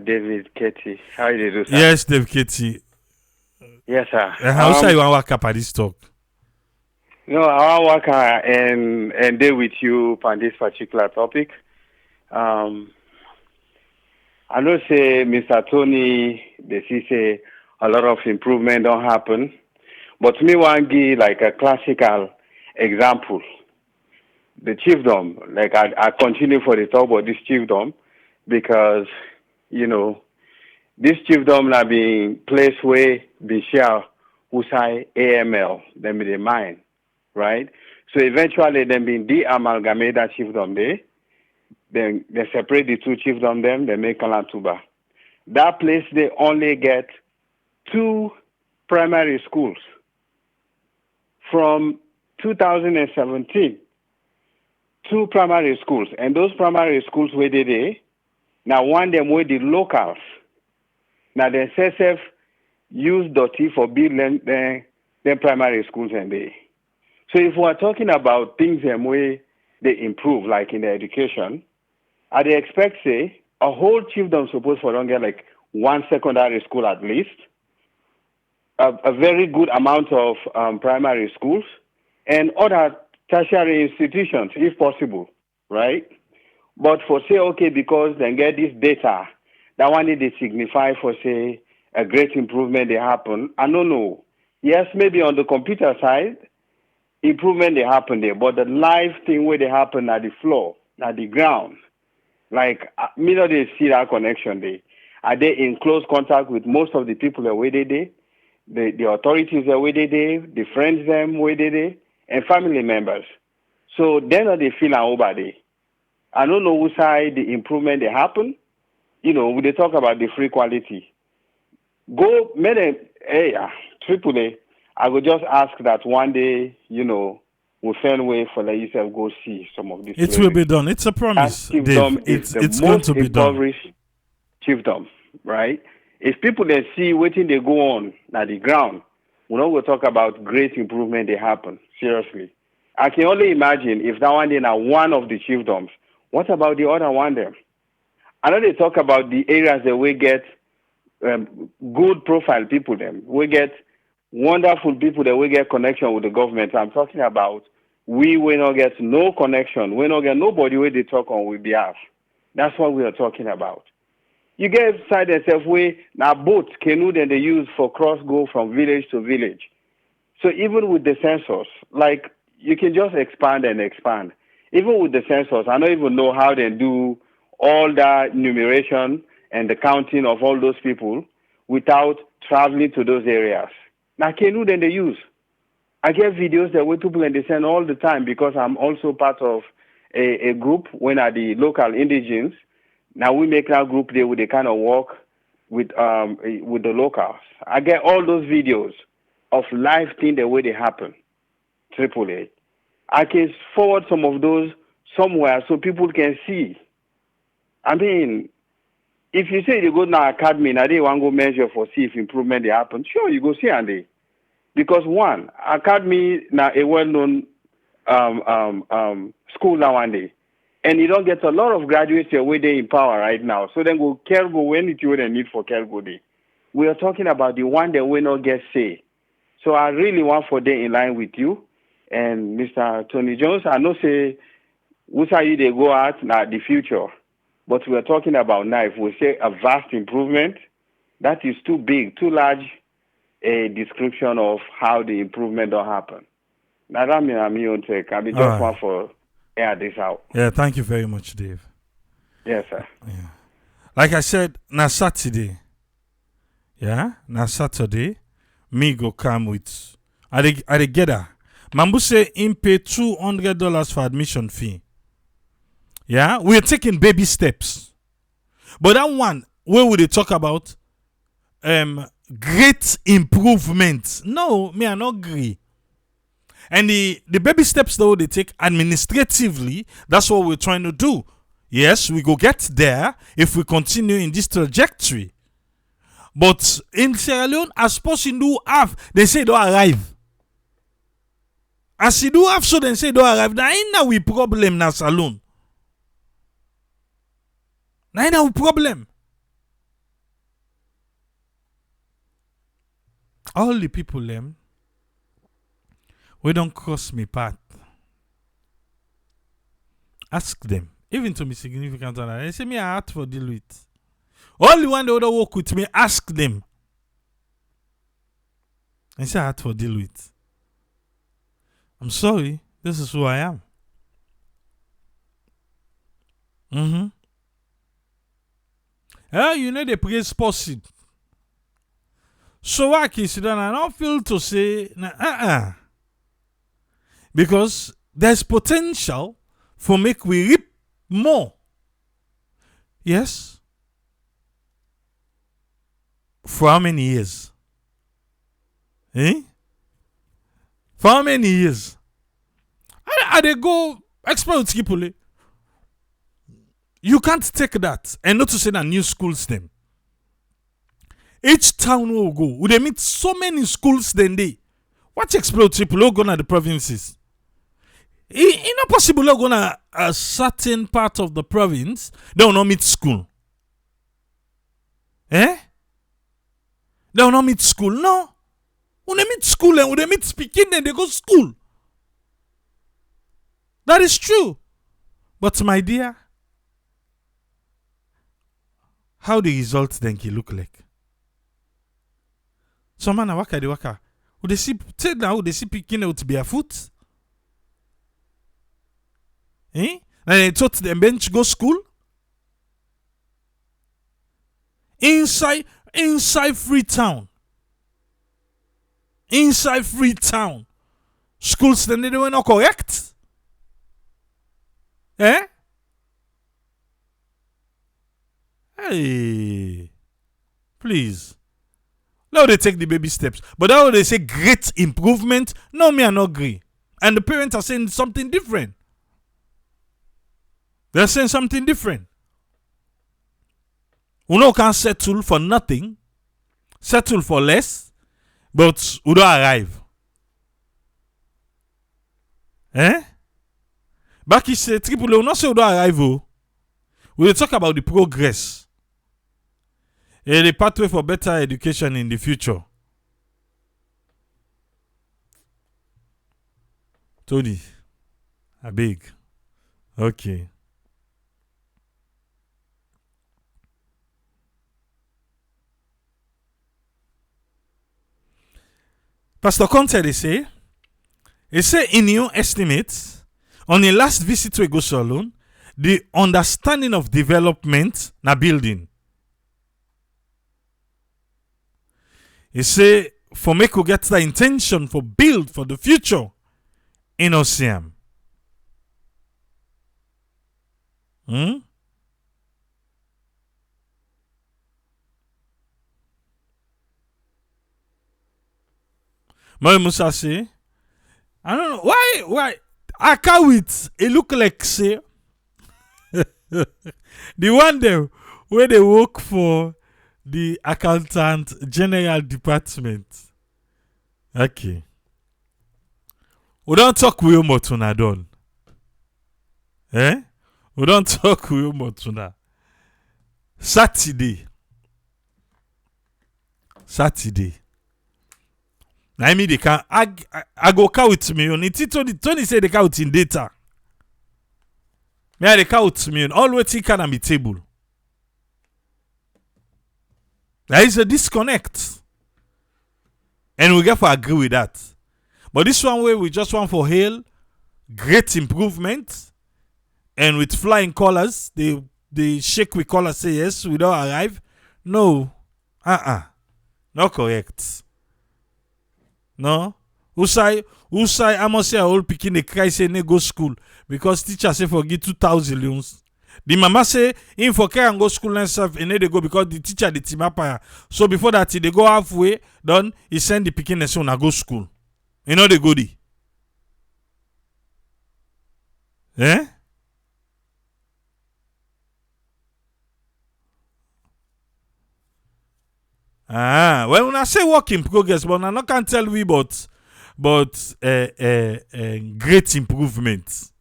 David Katie. How you do, sir? Yes, Dave Katie. Yes, sir. How say you want to work up at this talk? No, I want to work and deal with you on this particular topic. I know say Mr. Tony, they see say a lot of improvement don't happen. But me want to give like a classical example. The chiefdom, like I continue for the talk about this chiefdom because, you know, this chiefdom now being placed where Bishar Usai AML, them be the mine, right? So eventually them being de-amalgamate that chiefdom there. Then they separate the two chiefdom them, they make Kalantuba. That place they only get 2 primary schools. From 2017, 2 primary schools. And those primary schools where they there, now one them where the locals. Now the SSF use dirty for building the primary schools and they. So if we're talking about things them where they improve, like in the education, I they expect say a whole chiefdom supposed for don't get like 1 secondary school at least, a very good amount of primary schools, and other tertiary institutions if possible, right? But for say okay because they get this data, that one they signify for say a great improvement they happen. I don't know. Yes, maybe on the computer side, improvement they happen there, but the live thing where they happen at the floor, at the ground, like me not they see that connection there. Are they in close contact with most of the people that where they there? The authorities that where they there, the friends them where they there, and family members. So then they feel over there. I don't know which side the improvement they happen. You know, when they talk about the free quality. Go, Triple A, I would just ask that one day, you know, we'll find a way for the yourself go see some of these It will be done. It's a promise, Dave. It's going to be done. Chiefdom, right? If people they see waiting they go on at the ground, we know we'll talk about great improvement they happen. Seriously. I can only imagine if that one day now one of the chiefdoms, what about the other one there? I know they talk about the areas that we get good profile people them. We get wonderful people that we get connection with the government. I'm talking about we will not get no connection. We not get nobody where they talk on with behalf. That's what we are talking about. You get side yourself way now boats canoe that they use for cross go from village to village. So even with the census, like you can just expand and expand. Even with the census, I don't even know how they do all that numeration and the counting of all those people without traveling to those areas. Now canoe then they use. I get videos that way people and they send all the time because I'm also part of a group when are the local indigenes. Now we make that group there with the kind of work with the locals. I get all those videos of live things the way they happen. Triple A. I can forward some of those somewhere so people can see. I mean, if you say you go now academy, now they want to go measure for see if improvement they happen. Sure, you go see and they. Because one, academy now a well-known school now one day. And you don't get a lot of graduates here where they in power right now. So then go Kergo when it you need for Kergo day. We are talking about the one that will not get say. So I really want for them in line with you and Mr. Tony Jones. I know say which are you they go at now the future. But we are talking about now if we say a vast improvement, that is too big, too large a description of how the improvement don't happen. Now that means I'm your take. I be just Alright. want for air this out. Yeah, thank you very much, Dave. Yes, sir. Like I said, na Saturday. Yeah, na Saturday. Me go come with. I dey get her. Mambu say him pay $200 for admission fee. Yeah, we're taking baby steps. But that one, where would they talk about great improvement? No, me I not agree. And the baby steps though they take administratively, that's what we're trying to do. Yes, we go get there if we continue in this trajectory. But in Sierra Leone, as person do have, they say don't arrive. As you do have, so they say don't arrive. Now ain't now we problem na saloon. Now ain't now we problem. All the people them, we don't cross me path. Ask them. Even to me significant other. They say me I hard for deal with. All the one they would work with me, ask them. I say I hard for deal with. I'm sorry. This is who I am. You know the praise person. So I can sit down and I don't feel to say because there's potential for make we reap more. Yes. For how many years? For how many years? I they go explain to people. You can't take that and not to say that new schools them. Each town will go. Would they meet so many schools then they? What explode people who go to the provinces? It's not possible to go to a certain part of the province. They will not meet school. They will not meet school. No. When they meet school and when they meet speaking, then they go to school. That is true. But my dear, how the results then can look like? Some man waka. Would they see tell now would they see picking out to be a foot? And they taught them bench go school? Inside Freetown. Inside Freetown. Schools then they were not correct? Hey. Please. Now they take the baby steps. But now they say great improvement. No, me I not agree. And the parents are saying something different. They're saying something different. We no can settle for nothing. Settle for less. But we don't arrive. Back he say triple we not say we don't arrive. We will talk about the progress. And the pathway for better education in the future. Tony, I beg. Okay. Pastor Conte, he say in your estimates, on the last visit to Ego Salon, the understanding of development na building. He say, for make we get the intention for build for the future in Ocean. Mary Musa say, I don't know why I can't wait. It look like say the one there where they work for the accountant general department. Okay. We don't talk with Motuna done. We don't talk with Motuna. Saturday. Now I mean they can I go count me on it. Tony say they count in data. Me they count me on all what he can on the table. There is a disconnect. And we get to agree with that. But this one way we just want for hail, great improvement. And with flying colors, they shake with colors, say yes, we don't arrive. No. Not correct. No. Usai I must say a old picking the cry say ne go school because teacher say for give 2,000 loans. The mama say in for care and go school and stuff and they go because the teacher the team up. So before that they go halfway done, he send the picking and son go school. You know the goodie. Well, when I say work in progress, but I can't tell we but great improvement.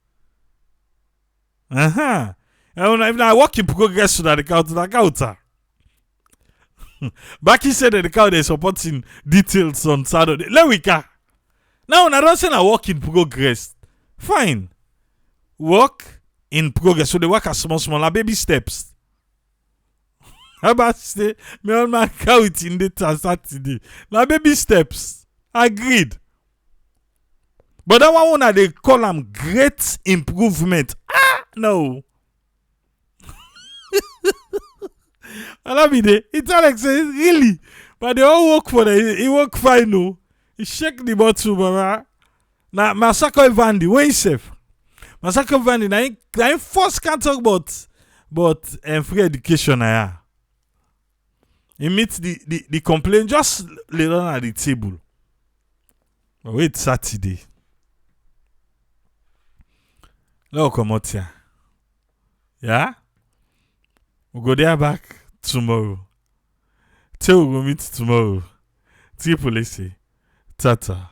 And if I work in progress to the counter. Baki said that the counter is supporting details on Saturday. Lewika. Now, I don't say I work in progress. Fine. Work in progress. So they work as small, baby steps. How about say, me on my count in data Saturday. Now, baby steps. Agreed. But that one they call them great improvement. No. And I mean, it's Alex says, really? But they all work for it work fine, no. He shake the bottle, baba. Now, Masako Evandi, where is safe? Masako Evandi, I first can't talk about free education. He meets the complaint just later on at the table. But wait, Saturday. Let's come out here. Yeah? We'll go there back tomorrow. Till we meet tomorrow. Triple A. Tata.